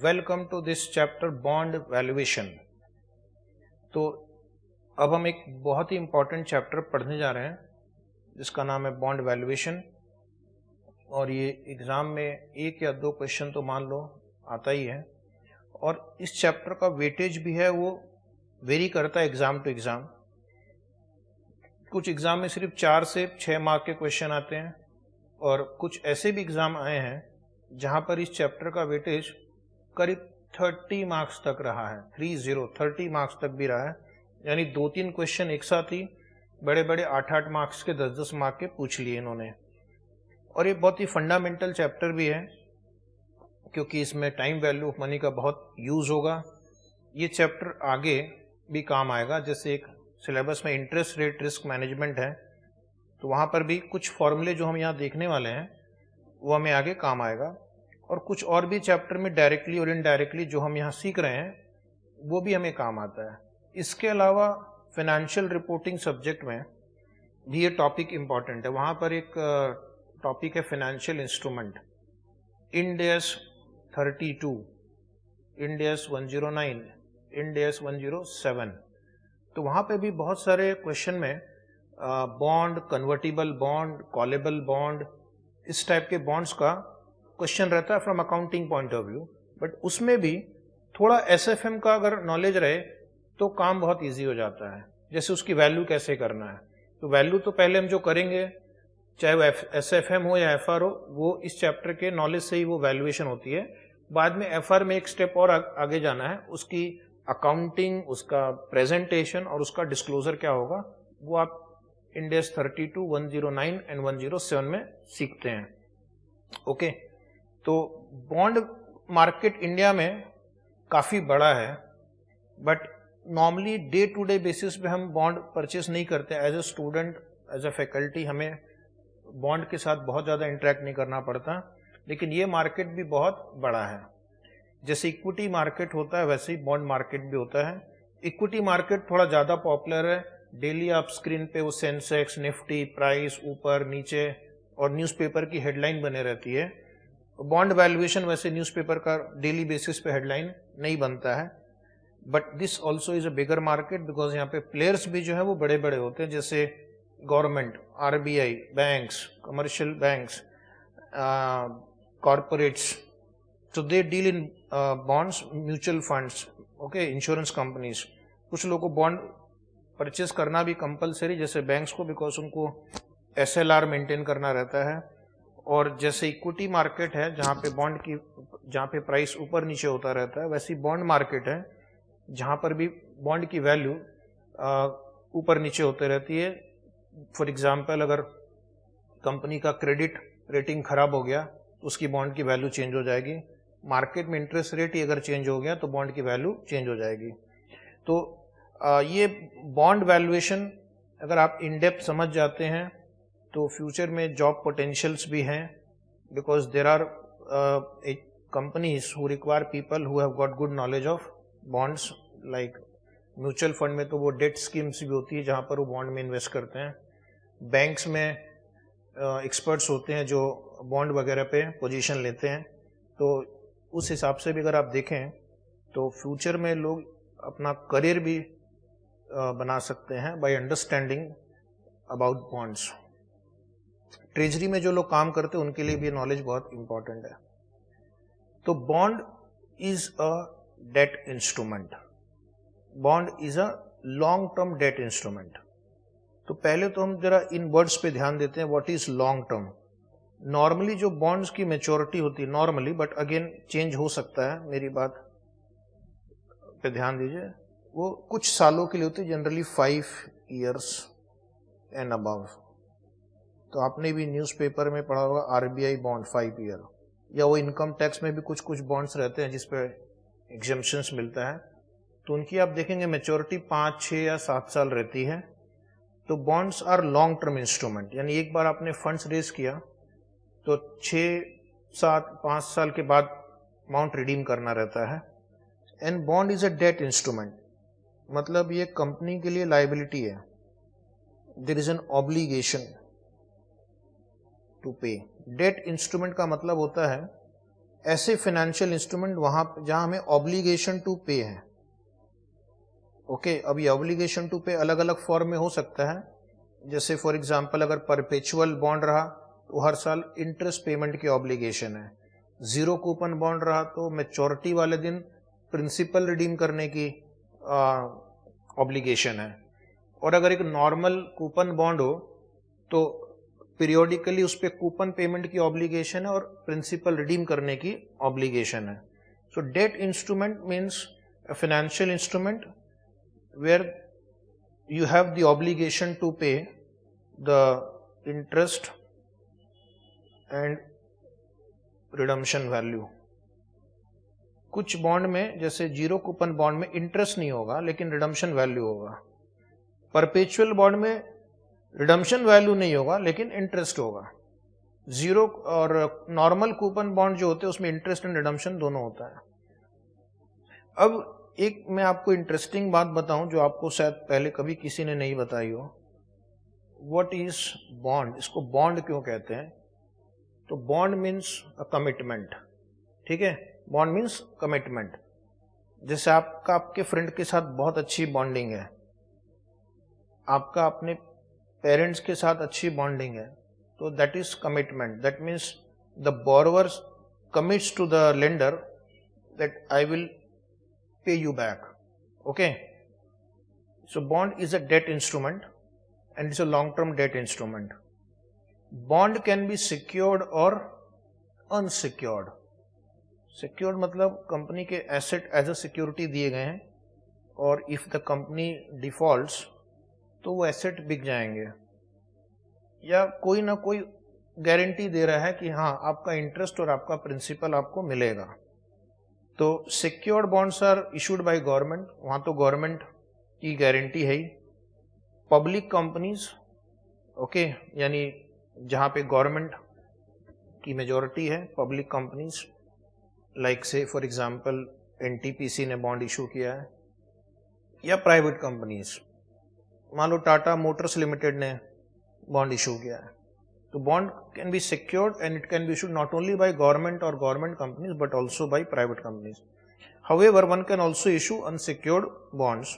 Welcome to this chapter bond valuation. तो अब हम एक बहुत ही इम्पोर्टेंट चैप्टर पढ़ने जा रहे हैं जिसका नाम है बॉन्ड वैल्यूएशन। और ये एग्ज़ाम में एक या दो क्वेश्चन तो मान लो आता ही है। और इस चैप्टर का वेटेज भी है वो वेरी करता है एग्ज़ाम टू एग्ज़ाम। कुछ एग्ज़ाम में सिर्फ 4 से 6 मार्क के क्वेश्चन आते हैं और कुछ ऐसे भी एग्ज़ाम आए हैं जहाँ पर इस चैप्टर का वेटेज करीब 30 मार्क्स तक रहा है। 30 मार्क्स तक भी रहा है, यानी 2-3 क्वेश्चन एक साथ ही बड़े बड़े 8-8 मार्क्स के 10-10 मार्क के पूछ लिए इन्होंने। और ये बहुत ही फंडामेंटल चैप्टर भी है क्योंकि इसमें टाइम वैल्यू ऑफ मनी का बहुत यूज़ होगा। ये चैप्टर आगे भी काम आएगा, जैसे एक सिलेबस में इंटरेस्ट रेट रिस्क मैनेजमेंट है तो वहाँ पर भी कुछ फॉर्मूले जो हम यहाँ देखने वाले हैं वो हमें आगे काम आएगा। और कुछ और भी चैप्टर में डायरेक्टली और इनडायरेक्टली जो हम यहाँ सीख रहे हैं वो भी हमें काम आता है। इसके अलावा फाइनेंशियल रिपोर्टिंग सब्जेक्ट में भी ये टॉपिक इम्पॉर्टेंट है। वहाँ पर एक टॉपिक है financial instrument, Ind AS 32, Ind AS 109, Ind AS 107। तो वहाँ पे भी बहुत सारे क्वेश्चन में bond, convertible bond, callable bond, इस टाइप के बॉन्ड्स का क्वेश्चन रहता है from accounting point of view. But उसमें भी थोड़ा SFM का अगर नॉलेज रहे तो काम बहुत इजी हो जाता है। जैसे उसकी वैल्यू कैसे करना है, तो वैल्यू तो पहले हम जो करेंगे चाहे वो SFM हो या FR हो, वो इस चैप्टर के नॉलेज से ही वो वैल्यूएशन होती है। बाद में FR में एक स्टेप और आगे जाना है, उसकी अकाउंटिंग, उसका प्रेजेंटेशन और उसका डिस्क्लोजर क्या होगा वो आप इंड AS 32, 109 एंड 107 में सीखते हैं। ओके, तो बॉन्ड मार्केट इंडिया में काफ़ी बड़ा है, but normally day to day basis पे हम बॉन्ड परचेस नहीं करते। As a student, as a faculty हमें बॉन्ड के साथ बहुत ज़्यादा इंटरेक्ट नहीं करना पड़ता, लेकिन ये मार्केट भी बहुत बड़ा है। जैसे इक्विटी मार्केट होता है वैसे ही बॉन्ड मार्केट भी होता है। इक्विटी मार्केट थोड़ा ज़्यादा पॉपुलर है। डेली आप स्क्रीन पे वो सेंसेक्स, निफ्टी, प्राइस ऊपर नीचे और न्यूज़पेपर की हेडलाइन बने रहती है। बॉन्ड वैल्यूएशन वैसे न्यूज़पेपर का डेली बेसिस पे हेडलाइन नहीं बनता है, but this also is a bigger market because यहाँ पे प्लेयर्स भी जो है वो बड़े बड़े होते हैं, जैसे government, RBI, banks, commercial banks, corporates. तो they deal in bonds, mutual funds, okay, insurance companies. कुछ लोगों को बॉन्ड परचेस करना भी कंपलसरी, जैसे बैंक्स को, बिकॉज उनको SLR मेंटेन करना रहता है। और जैसे इक्विटी मार्केट है जहाँ पे बॉन्ड की, जहाँ पे प्राइस ऊपर नीचे होता रहता है, वैसी बॉन्ड मार्केट है जहाँ पर भी बॉन्ड की वैल्यू ऊपर नीचे होते रहती है। फॉर एग्जांपल, अगर कंपनी का क्रेडिट रेटिंग खराब हो गया तो उसकी बॉन्ड की वैल्यू चेंज हो जाएगी। मार्केट में इंटरेस्ट रेट ही अगर चेंज हो गया तो बॉन्ड की वैल्यू चेंज हो जाएगी। तो ये बॉन्ड वैल्यूएशन अगर आप इन डेप्थ समझ जाते हैं तो फ्यूचर में जॉब पोटेंशियल्स भी हैं, because there are companies who require people who have got good knowledge of bonds. Like mutual fund में तो वो डेट स्कीम्स भी होती है जहाँ पर वो बॉन्ड में इन्वेस्ट करते हैं। बैंक्स में एक्सपर्ट्स होते हैं जो बॉन्ड वगैरह पे पोजीशन लेते हैं। तो उस हिसाब से भी अगर आप देखें तो फ्यूचर में लोग अपना करियर भी बना सकते हैं by understanding about bonds. Treasury में जो लोग काम करते हैं उनके लिए भी नॉलेज बहुत इंपॉर्टेंट है। तो bond is a debt instrument, bond is a long term debt instrument. तो पहले तो हम जरा इन वर्ड्स पे ध्यान देते हैं, what is long term. Normally जो बॉन्ड्स की मैच्योरिटी होती है, नॉर्मली, बट अगेन चेंज हो सकता है, मेरी बात पे ध्यान दीजिए, वो कुछ सालों के लिए होती है, जनरली 5 years एंड अबव। तो आपने भी न्यूज़पेपर में पढ़ा होगा RBI बॉन्ड 5 year, या वो इनकम टैक्स में भी कुछ कुछ बॉन्ड्स रहते हैं जिस पे एग्जेम्पशंस मिलता है, तो उनकी आप देखेंगे मैच्योरिटी 5, 6 या 7 साल रहती है। तो bonds are long term instrument, यानी एक बार आपने फंड्स रेज किया तो 6, 7, 5 साल के बाद अमाउंट रिडीम करना रहता है। And bond is a debt instrument, मतलब ये कंपनी के लिए लायबिलिटी है। There is an obligation to pay. Debt instrument का मतलब होता है ऐसे फाइनेंशियल इंस्ट्रूमेंट वहां जहां हमें ऑब्लिगेशन टू पे है। ओके, अब ये ऑब्लिगेशन टू पे अलग अलग फॉर्म में हो सकता है। जैसे फॉर एग्जांपल अगर परपेचुअल बॉन्ड रहा तो हर साल इंटरेस्ट पेमेंट की ऑब्लिगेशन है। जीरो कूपन बॉन्ड रहा तो मैच्योरिटी वाले दिन प्रिंसिपल रिडीम करने की ऑब्लिगेशन है। और अगर एक नॉर्मल कूपन बॉन्ड हो तो पीरियोडिकली उस पर कूपन पेमेंट की ऑब्लिगेशन है और प्रिंसिपल रिडीम करने की ऑब्लिगेशन है। So debt instrument means a financial instrument where you have the obligation to pay the interest and redemption value. कुछ बॉन्ड में जैसे जीरो कूपन बॉन्ड में इंटरेस्ट नहीं होगा लेकिन रिडम्पशन वैल्यू होगा। परपेचुअल बॉन्ड में रिडम्पशन वैल्यू नहीं होगा लेकिन इंटरेस्ट होगा। जीरो और नॉर्मल कूपन बॉन्ड जो होते हैं उसमें इंटरेस्ट एंड रिडम्पशन दोनों होता है। अब एक मैं आपको इंटरेस्टिंग बात बताऊं जो आपको शायद पहले कभी किसी ने नहीं बताई हो। What is bond? इसको बॉन्ड क्यों कहते हैं? तो बॉन्ड मीन्स अ कमिटमेंट। ठीक है, बॉन्ड मीन्स कमिटमेंट। जैसे आपका आपके फ्रेंड के साथ बहुत अच्छी बॉन्डिंग है, आपका अपने पेरेंट्स के साथ अच्छी बॉन्डिंग है, तो that is commitment. That means the borrower commits to the lender that I will pay you back. Okay, so bond is a debt instrument and it's a long term debt instrument. Bond can be secured और unsecured. Secured मतलब company के asset as a security दिए गए हैं और if the company defaults तो वो asset बिक जाएंगे, या कोई ना कोई गारंटी दे रहा है कि हाँ आपका इंटरेस्ट और आपका प्रिंसिपल आपको मिलेगा। तो secured bonds are issued by government, वहाँ तो गवर्नमेंट की गारंटी है ही। पब्लिक कंपनीज, ओके, यानी जहाँ पे गवर्नमेंट की मेजॉरिटी है, पब्लिक कंपनीज लाइक से फॉर एग्जांपल एनटीपीसी ने बॉन्ड इशू किया है, या प्राइवेट कंपनीज, मान लो टाटा मोटर्स लिमिटेड ने बॉन्ड इशू किया है। तो bond can be secured and it can be issued not only by government और government companies but also by private companies. However one can also issue unsecured bonds.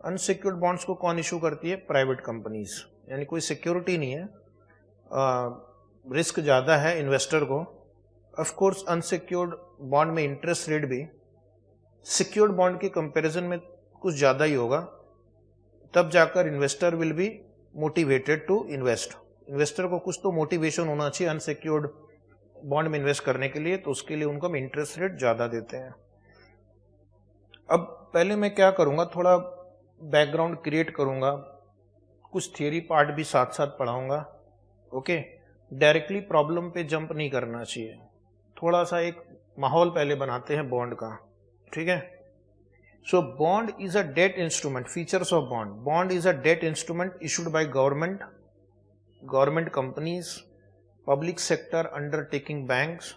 Unsecured bonds को कौन issue करती है? Private companies, यानी कोई security नहीं है, risk ज़्यादा है इन्वेस्टर को। ऑफकोर्स अनसिक्योर्ड बॉन्ड में इंटरेस्ट रेट भी सिक्योर्ड बॉन्ड के कंपैरिजन में कुछ ज़्यादा ही होगा, तब जाकर investor will be motivated to invest. Investor को कुछ तो मोटिवेशन होना चाहिए अनसिक्योर्ड बॉन्ड में इन्वेस्ट करने के लिए, तो उसके लिए उनको हम इंटरेस्ट रेट ज़्यादा देते हैं। अब पहले मैं क्या करूँगा, थोड़ा बैकग्राउंड क्रिएट करूँगा, कुछ थियरी पार्ट भी साथ साथ पढ़ाऊँगा। ओके, डायरेक्टली प्रॉब्लम पे जंप नहीं करना चाहिए, थोड़ा सा एक माहौल पहले बनाते हैं बॉन्ड का। ठीक है, so bond is a debt instrument. Features of bond: bond is a debt instrument issued by government companies, public sector undertaking banks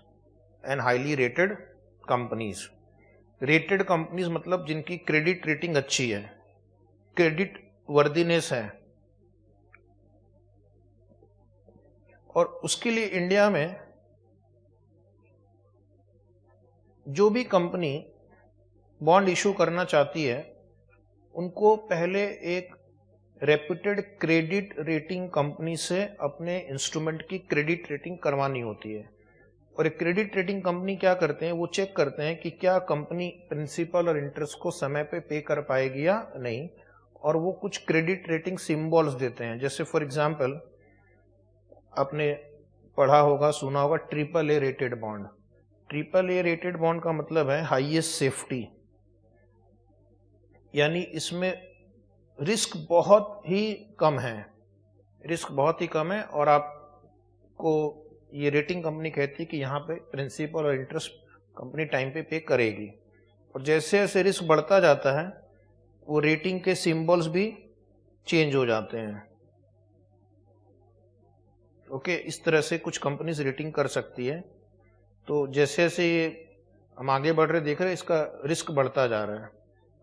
and highly rated companies. Rated companies मतलब जिनकी क्रेडिट रेटिंग अच्छी है, credit worthiness है। और उसके लिए India में जो भी कंपनी बॉन्ड इशू करना चाहती है उनको पहले एक रेप्यूटेड क्रेडिट रेटिंग कंपनी से अपने इंस्ट्रूमेंट की क्रेडिट रेटिंग करवानी होती है। और एक क्रेडिट रेटिंग कंपनी क्या करते हैं, वो चेक करते हैं कि क्या कंपनी प्रिंसिपल और इंटरेस्ट को समय पे कर पाएगी या नहीं, और वो कुछ क्रेडिट रेटिंग सिंबल्स देते हैं। जैसे फॉर एग्जांपल आपने पढ़ा होगा, सुना होगा, AAA rated bond. AAA rated bond का मतलब है हाईएस्ट सेफ्टी, यानी इसमें रिस्क बहुत ही कम है, रिस्क बहुत ही कम है, और आपको ये रेटिंग कंपनी कहती है कि यहाँ पे प्रिंसिपल और इंटरेस्ट कंपनी टाइम पे करेगी। और जैसे जैसे रिस्क बढ़ता जाता है वो रेटिंग के सिंबल्स भी चेंज हो जाते हैं। ओके, इस तरह से कुछ कंपनीज रेटिंग कर सकती है। तो जैसे जैसे हम आगे बढ़ रहे देख रहे हैं इसका रिस्क बढ़ता जा रहा है,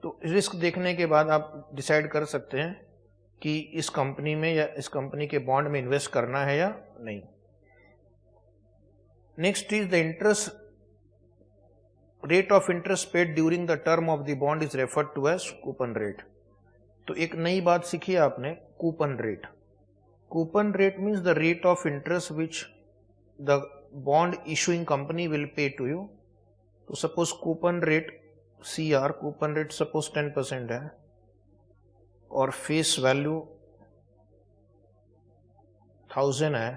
तो रिस्क देखने के बाद आप डिसाइड कर सकते हैं कि इस कंपनी में या इस कंपनी के बॉन्ड में इन्वेस्ट करना है या नहीं। Next is the interest rate of interest paid during the term of the bond is referred to as coupon rate. तो एक नई बात सीखी है आपने, coupon rate. Coupon rate means the rate of interest which the bond issuing company will pay to you. तो suppose coupon rate CR, coupon rate suppose 10% है और फेस वैल्यू 1000 है,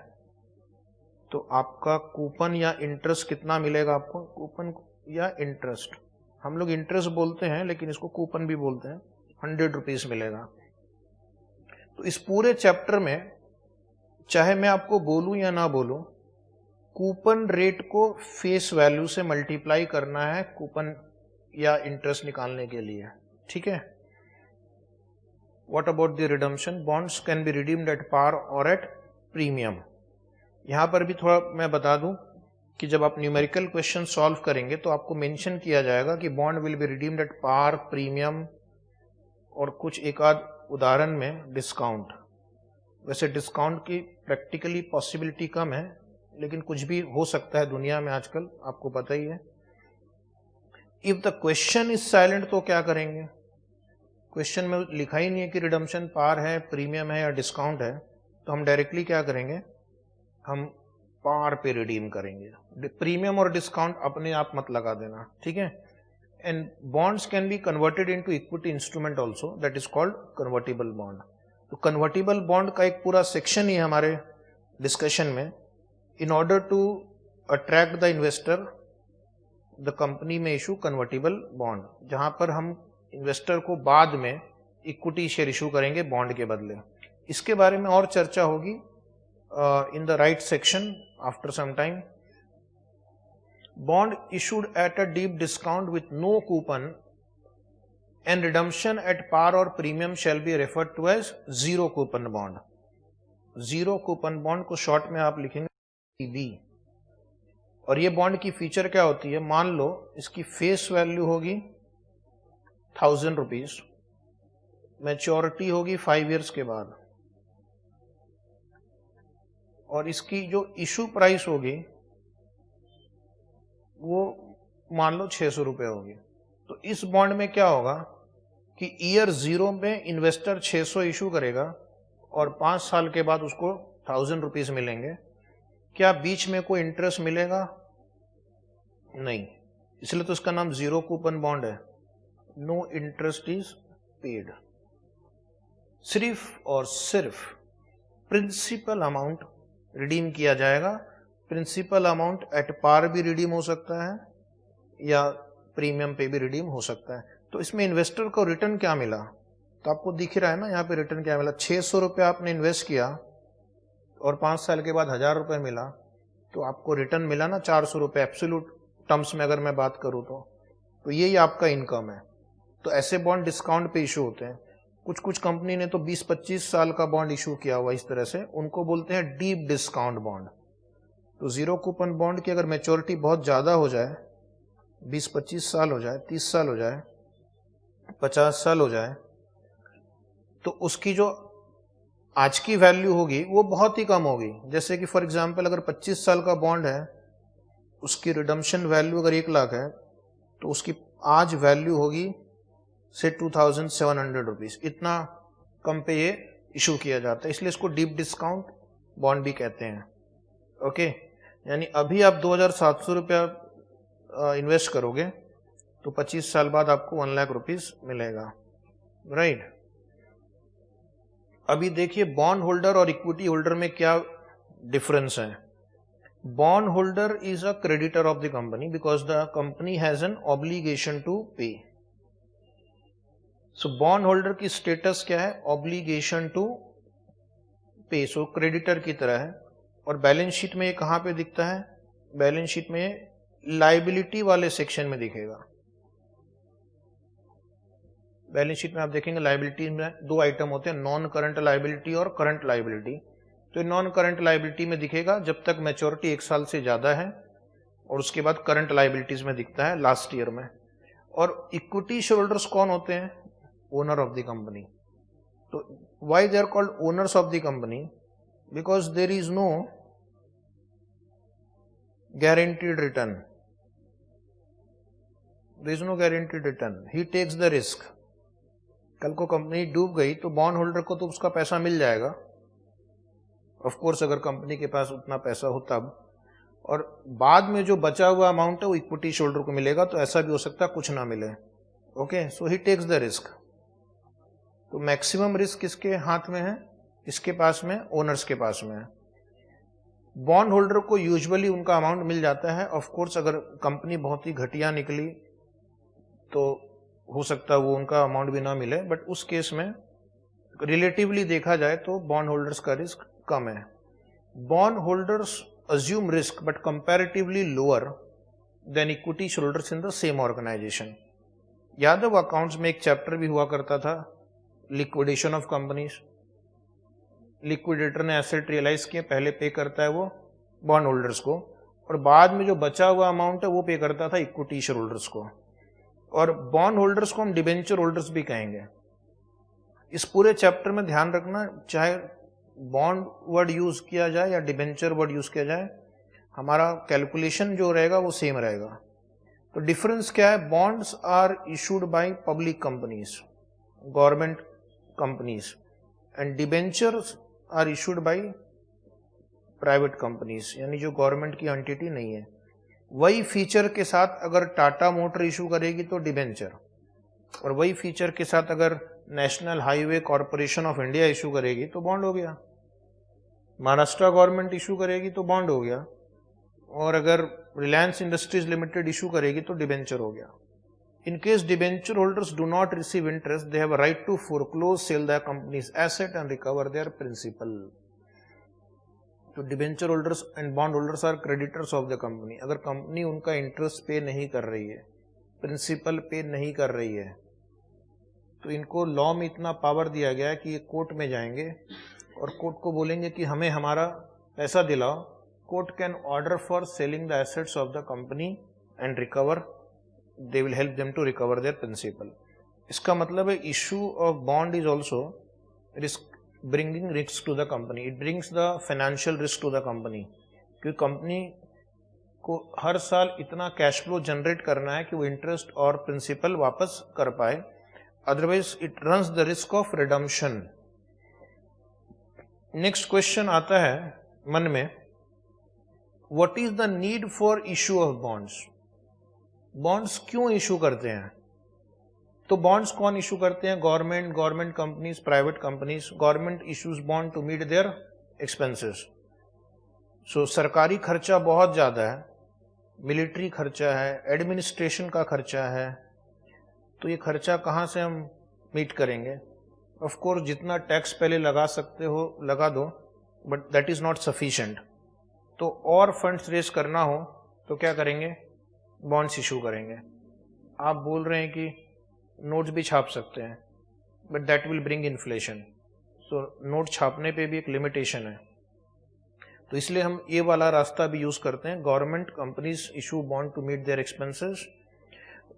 तो आपका कूपन या इंटरेस्ट कितना मिलेगा आपको? कूपन या इंटरेस्ट, हम लोग इंटरेस्ट बोलते हैं लेकिन इसको कूपन भी बोलते हैं, 100 रुपीज मिलेगा। तो इस पूरे चैप्टर में चाहे मैं आपको बोलूं या ना बोलूं, कूपन रेट को फेस वैल्यू से मल्टीप्लाई करना है कूपन या इंटरेस्ट निकालने के लिए, ठीक है। What about the redemption? Bonds can be redeemed at par और एट प्रीमियम। यहां पर भी थोड़ा मैं बता दूं कि जब आप न्यूमेरिकल क्वेश्चन सॉल्व करेंगे तो आपको मेंशन किया जाएगा कि bond will be redeemed at par, premium और कुछ एक आध उदाहरण में डिस्काउंट। वैसे डिस्काउंट की प्रैक्टिकली पॉसिबिलिटी कम है, लेकिन कुछ भी हो सकता है दुनिया में आजकल, आपको पता ही है। If the question is silent तो क्या करेंगे? क्वेश्चन में लिखा ही नहीं है कि रिडम्पशन पार है, प्रीमियम है या डिस्काउंट है, तो हम डायरेक्टली क्या करेंगे? हम पार पे रिडीम करेंगे। प्रीमियम और डिस्काउंट अपने आप मत लगा देना, ठीक है। And bonds can be converted into equity instrument also, that is called convertible bond. तो कन्वर्टिबल बॉन्ड का एक पूरा सेक्शन ही है हमारे डिस्कशन में। In order to attract the investor, the company may issue convertible bond, जहां पर हम इन्वेस्टर को बाद में इक्विटी शेयर इशू करेंगे बॉन्ड के बदले। इसके बारे में और चर्चा होगी in the right section after some time. Bond issued at a deep discount with no coupon and redemption at par और premium shall be referred to as zero coupon bond. Zero coupon bond को short में आप लिखेंगे CB। और ये bond की feature क्या होती है? मान लो इसकी फेस वैल्यू होगी 1000 रुपीज, मैच्योरिटी होगी 5 इयर्स के बाद, और इसकी जो इशू प्राइस होगी वो मान लो 600 रुपये होगी। तो इस बॉन्ड में क्या होगा कि ईयर 0 में इन्वेस्टर 600 इशू करेगा और 5 साल के बाद उसको 1000 रुपीज मिलेंगे। क्या बीच में कोई इंटरेस्ट मिलेगा? नहीं, इसलिए तो इसका नाम जीरो कूपन बॉन्ड है। No interest is paid. सिर्फ और सिर्फ प्रिंसिपल अमाउंट रिडीम किया जाएगा। प्रिंसिपल अमाउंट एट पार भी रिडीम हो सकता है या प्रीमियम पे भी रिडीम हो सकता है। तो इसमें इन्वेस्टर को रिटर्न क्या मिला? तो आपको दिख रहा है ना यहाँ पे रिटर्न क्या मिला। 600 रुपये आपने इन्वेस्ट किया और 5 साल के बाद 1000 रुपये मिला, तो आपको रिटर्न मिला ना 400 रुपये एब्सोल्यूट टर्म्स में अगर मैं बात करूँ तो यही आपका इनकम है। तो ऐसे बॉन्ड डिस्काउंट पे इशू होते हैं। कुछ कुछ कंपनी ने तो 20-25 साल का बॉन्ड इशू किया हुआ इस तरह से, उनको बोलते हैं डीप डिस्काउंट बॉन्ड। तो जीरो कूपन बॉन्ड की अगर मैच्योरिटी बहुत ज़्यादा हो जाए, 20-25 साल हो जाए, 30 साल हो जाए, 50 साल हो जाए, तो उसकी जो आज की वैल्यू होगी वो बहुत ही कम होगी। जैसे कि फॉर एग्जांपल अगर 25 साल का बॉन्ड है, उसकी रिडम्पशन वैल्यू अगर 1 लाख है, तो उसकी आज वैल्यू होगी से 2700 रुपीज। इतना कम पे ये इशू किया जाता है, इसलिए इसको डीप डिस्काउंट बॉन्ड भी कहते हैं। ओके, यानी अभी आप 2700 रुपया इन्वेस्ट करोगे तो 25 साल बाद आपको 1 लाख रुपीज मिलेगा, राइट। अभी देखिए बॉन्ड होल्डर और इक्विटी होल्डर में क्या डिफरेंस है। Bond holder is a creditor of the company because the company has an obligation to pay. So bond holder की स्टेटस क्या है? Obligation to pay, so creditor की तरह है। और बैलेंस शीट में ये कहां पे दिखता है? बैलेंस शीट में लाइबिलिटी वाले सेक्शन में दिखेगा। बैलेंस शीट में आप देखेंगे लाइबिलिटी में 2 आइटम होते हैं, नॉन करंट लाइबिलिटी और करंट लाइबिलिटी। तो नॉन करंट लाइबिलिटी में दिखेगा जब तक मैच्योरिटी 1 साल से ज्यादा है, और उसके बाद करंट लाइबिलिटीज में दिखता है लास्ट ईयर में। और इक्विटी शेयर होल्डर्स कौन होते हैं? Owner of the company. तो why they are called owners of the company? Because there is no guaranteed return. There is no guaranteed return, he takes the risk. कल को company डूब गई तो bond holder को तो उसका पैसा मिल जाएगा, ऑफ कोर्स अगर कंपनी के पास उतना पैसा हो तब, और बाद में जो बचा हुआ अमाउंट है वो इक्विटी होल्डर को मिलेगा, तो ऐसा भी हो सकता है कुछ ना मिले। Okay, so he takes the risk. तो मैक्सिमम रिस्क किसके हाथ में है? इसके पास में, ओनर्स के पास में है। बॉन्ड होल्डर को यूजुअली उनका अमाउंट मिल जाता है। ऑफ कोर्स अगर कंपनी बहुत ही घटिया निकली तो हो सकता है वो उनका अमाउंट भी ना मिले, बट उस केस में रिलेटिवली देखा जाए तो बॉन्ड होल्डर्स का रिस्क कम है। Bond holders assume risk but comparatively lower than equity holders in the same organization। याद है वो अकाउंट्स में एक चैप्टर भी हुआ करता था, लिक्विडेशन ऑफ कंपनीज। लिक्विडेटर ने एसेट रियलाइज किए, पहले पे करता है वो बॉन्ड होल्डर्स को, और बाद में जो बचा हुआ अमाउंट है वो पे करता था इक्विटी शेयर होल्डर्स को। और बॉन्ड होल्डर्स को हम डिबेंचर होल्डर्स भी कहेंगे। इस पूरे चैप्टर में ध्यान रखना, चाहे बॉन्ड वर्ड यूज किया जाए या डिबेंचर वर्ड यूज किया जाए, हमारा कैलकुलेशन जो रहेगा वो सेम रहेगा। तो डिफरेंस क्या है? Bonds are issued by public companies, government companies, and debentures are issued by private companies, यानी जो गवर्नमेंट की एंटिटी नहीं है। वही फीचर के साथ अगर टाटा मोटर इशू करेगी तो डिबेंचर, और वही फीचर के साथ अगर national highway corporation of India issue करेगी तो बॉन्ड हो गया। महाराष्ट्र गवर्नमेंट इशू करेगी तो बॉन्ड हो गया, और अगर रिलायंस इंडस्ट्रीज लिमिटेड इशू करेगी तो डिबेंचर हो गया। In case debenture holders do not receive interest, they have a right to foreclose, sell the company's asset and recover their principal. तो debenture holders and bond holders are creditors of the company. अगर company उनका interest pay नहीं कर रही है, principal पे नहीं कर रही है, तो इनको लॉ में इतना पावर दिया गया है कि ये कोर्ट में जाएंगे और कोर्ट को बोलेंगे कि हमें हमारा पैसा दिलाओ। Court can order for selling the assets of the company and recover, they will help them to recover their principal. इसका मतलब है issue of bond is also risk, bringing risk to the company. It brings the financial risk to the company, क्योंकि company को हर साल इतना cash flow generate करना है कि वो इंटरेस्ट और प्रिंसिपल वापस कर पाए, otherwise it runs the risk of redemption. Next question आता है मन में, what is the need for issue of bonds? Bonds क्यों इशू करते हैं? तो बॉन्ड्स कौन इशू करते हैं? Government, government companies, private companies. Government issues bond to meet their expenses. So सरकारी खर्चा बहुत ज्यादा है, मिलिट्री खर्चा है, एडमिनिस्ट्रेशन का खर्चा है, तो ये खर्चा कहाँ से हम मीट करेंगे? ऑफ कोर्स जितना टैक्स पहले लगा सकते हो लगा दो, but that is not sufficient. तो और फंड्स रेज करना हो तो क्या करेंगे? बॉन्ड्स इशू करेंगे। आप बोल रहे हैं कि नोट्स भी छाप सकते हैं, but that will bring inflation. So note छापने पे भी एक लिमिटेशन है, तो इसलिए हम ये वाला रास्ता भी यूज करते हैं। Government companies issue bond to meet their expenses,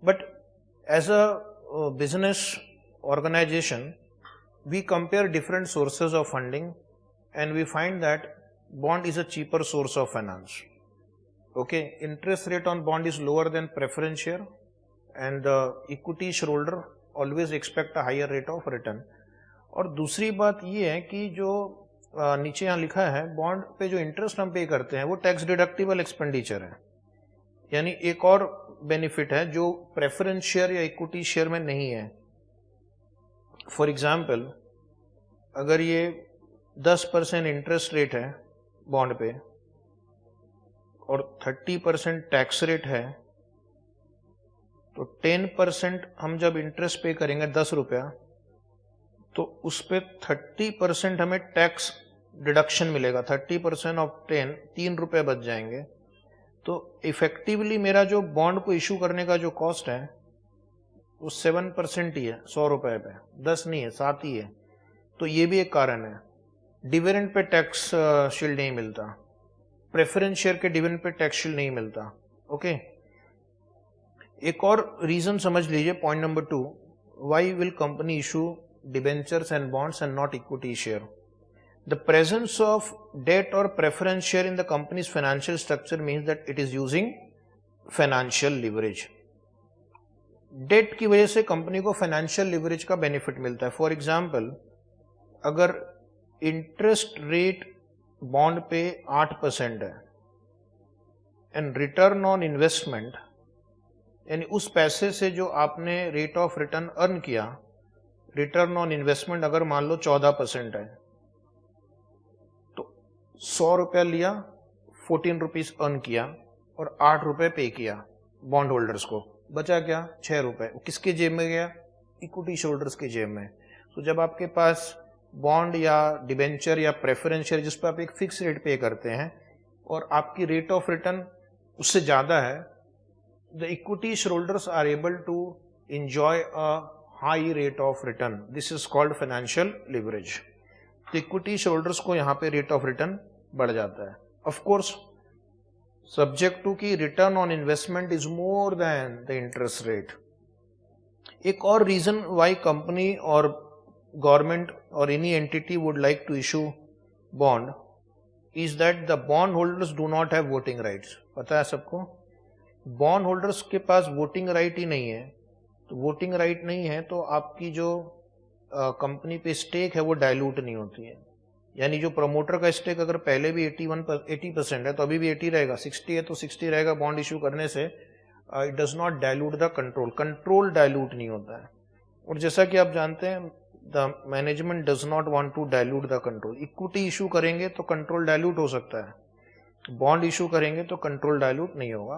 but as a business organization, we compare different sources of funding and we find that bond is a cheaper source of finance. Okay, interest rate on bond is lower than preference share and the equity shareholder always expect a higher rate of return. और दूसरी बात ये है कि जो नीचे यहाँ लिखा है, बॉन्ड पे जो इंटरेस्ट हम पे करते हैं वो टैक्स डिडक्टिबल एक्सपेंडिचर है, यानी एक और बेनिफिट है जो प्रेफरेंस शेयर या इक्विटी शेयर में नहीं है। फॉर एग्जाम्पल, अगर ये 10% इंटरेस्ट रेट है बॉन्ड पे और 30% टैक्स रेट है, तो 10% हम जब इंटरेस्ट पे करेंगे 10 रुपया, तो उस पे 30% हमें टैक्स डिडक्शन मिलेगा। 30% ऑफ 10, 3 रुपये बच जाएंगे। तो इफेक्टिवली मेरा जो बॉन्ड को इशू करने का जो कॉस्ट है वो 7% ही है 100 रुपए पे, 10 नहीं है, 7 ही है। तो ये भी एक कारण है। डिविडेंड पे टैक्स शील्ड नहीं मिलता, प्रेफरेंस शेयर के डिविडेंड पे टैक्स शील्ड नहीं मिलता। ओके, एक और रीजन समझ लीजिए, point number 2, why will company issue debentures and bonds and not equity share? The presence of debt or preference share in the company's financial structure means that it is using financial leverage. Debt की वजह से company को financial leverage का benefit मिलता है। For example, अगर interest rate bond पे 8% है एंड रिटर्न ऑन इन्वेस्टमेंट, यानी उस पैसे से जो आपने रेट ऑफ रिटर्न अर्न किया, रिटर्न ऑन इन्वेस्टमेंट अगर मान लो 14% है, तो 100 रुपया लिया, 14 रुपीज अर्न किया और 8 रुपए पे किया बॉन्ड होल्डर्स को, बचा क्या 6 रुपए। किसके जेब में गया? इक्विटी होल्डर्स के जेब में। तो जब आपके पास बॉन्ड या डिबेंचर या प्रेफरेंस शेयर जिस पर आप एक फिक्स रेट पे करते हैं और आपकी रेट ऑफ रिटर्न उससे ज्यादा है, the equity holders are able to enjoy a high rate of return. This is called financial leverage. तो इक्विटी होल्डर्स को यहाँ पे रेट ऑफ रिटर्न बढ़ जाता है। ऑफ कोर्स सब्जेक्ट टू की return on investment is more than the interest rate. एक और रीजन वाई कंपनी और गवर्नमेंट और any entity would like to issue bond is that the bond holders do not have voting rights. पता है सबको, bond holders के पास voting right ही नहीं है। तो वोटिंग राइट नहीं है तो आपकी जो कंपनी पे स्टेक है वो डाइल्यूट नहीं होती है। यानी जो प्रमोटर का स्टेक अगर पहले भी 80% है तो अभी भी 80 रहेगा, 60 है तो 60 रहेगा। बॉन्ड इशू करने से it does not dilute the control, control dilute नहीं होता है। और जैसा कि आप जानते हैं the management does not want to dilute the control. Equity issue करेंगे तो कंट्रोल डाइल्यूट हो सकता है, बॉन्ड इशू करेंगे तो कंट्रोल डाइल्यूट नहीं होगा।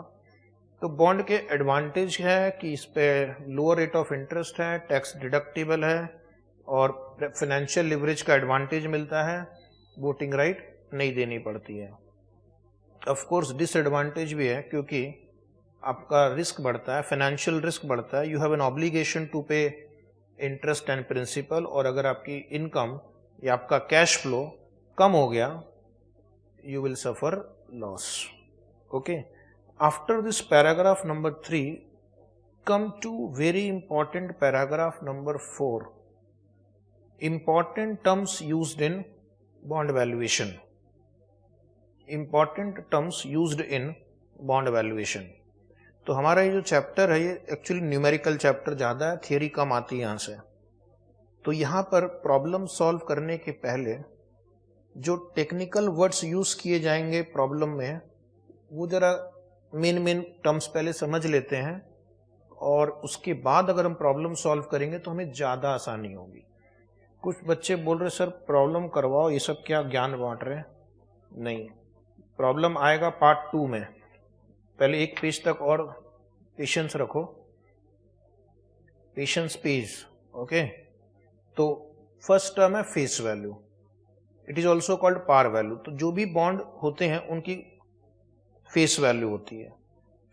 तो बॉन्ड के एडवांटेज है कि इस पे लोअर रेट ऑफ इंटरेस्ट है, टैक्स डिडक्टिबल है और फाइनेंशियल लिवरेज का एडवांटेज मिलता है, वोटिंग राइट नहीं देनी पड़ती है। ऑफ कोर्स डिसएडवांटेज भी है क्योंकि आपका रिस्क बढ़ता है, फाइनेंशियल रिस्क बढ़ता है। You have an obligation to pay interest and principal, और अगर आपकी इनकम या आपका कैश फ्लो कम हो गया you will suffer loss. Okay, after this paragraph number 3 come to very important paragraph number 4, important terms used in bond valuation. Important terms used in bond valuation. तो हमारा ये जो चैप्टर है ये एक्चुअली न्यूमेरिकल चैप्टर ज्यादा है, theory कम आती है यहाँ से। तो यहाँ पर प्रॉब्लम सॉल्व करने के पहले जो टेक्निकल वर्ड्स यूज किए जाएंगे प्रॉब्लम में वो जरा मेन टर्म्स पहले समझ लेते हैं, और उसके बाद अगर हम प्रॉब्लम सॉल्व करेंगे तो हमें ज्यादा आसानी होगी। कुछ बच्चे बोल रहे सर प्रॉब्लम करवाओ, ये सब क्या ज्ञान बांट रहे हैं। नहीं, प्रॉब्लम आएगा पार्ट 2 में। पहले एक पेज तक और पेशेंस रखो, पेशेंस पेज। ओके, तो फर्स्ट टर्म है face value, it is also called par value. तो जो भी बॉन्ड होते हैं उनकी फेस वैल्यू होती है।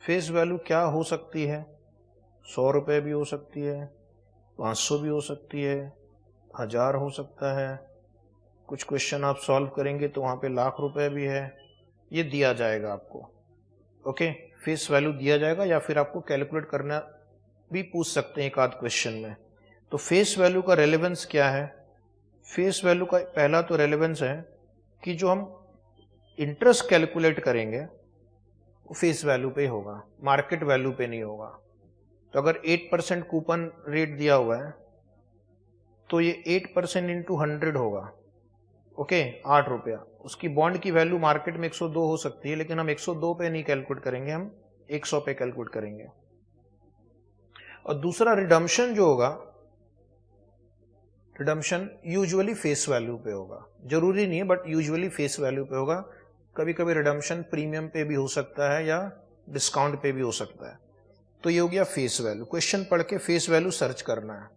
फेस वैल्यू क्या हो सकती है? 100 रुपये भी हो सकती है, 500 भी हो सकती है, 1000 हो सकता है। कुछ क्वेश्चन आप सॉल्व करेंगे तो वहां पे लाख रुपए भी है। ये दिया जाएगा आपको। ओके, फेस वैल्यू दिया जाएगा, या फिर आपको कैलकुलेट करना भी पूछ सकते हैं एक आध क्वेश्चन में। तो फेस वैल्यू का रेलेवेंस क्या है? फेस वैल्यू का पहला तो रेलेवेंस है कि जो हम इंटरेस्ट कैलकुलेट करेंगे वो फेस वैल्यू पे होगा, मार्केट वैल्यू पे नहीं होगा। तो अगर 8% कूपन रेट दिया हुआ है तो ये 8% इंटू 100 होगा। ओके, 8 रुपया। उसकी बॉन्ड की वैल्यू मार्केट में 102 हो सकती है, लेकिन हम 102 पे नहीं कैलकुलेट करेंगे, हम 100 पे कैलकुलेट करेंगे। और दूसरा रिडम्पशन जो होगा, रिडम्पशन यूजुअली फेस वैल्यू पे होगा। जरूरी नहीं है बट यूजुअली फेस वैल्यू पे होगा। कभी कभी रिडम्पशन प्रीमियम पे भी हो सकता है या डिस्काउंट पे भी हो सकता है। तो ये हो गया फेस वैल्यू। क्वेश्चन पढ़ के फेस वैल्यू सर्च करना है।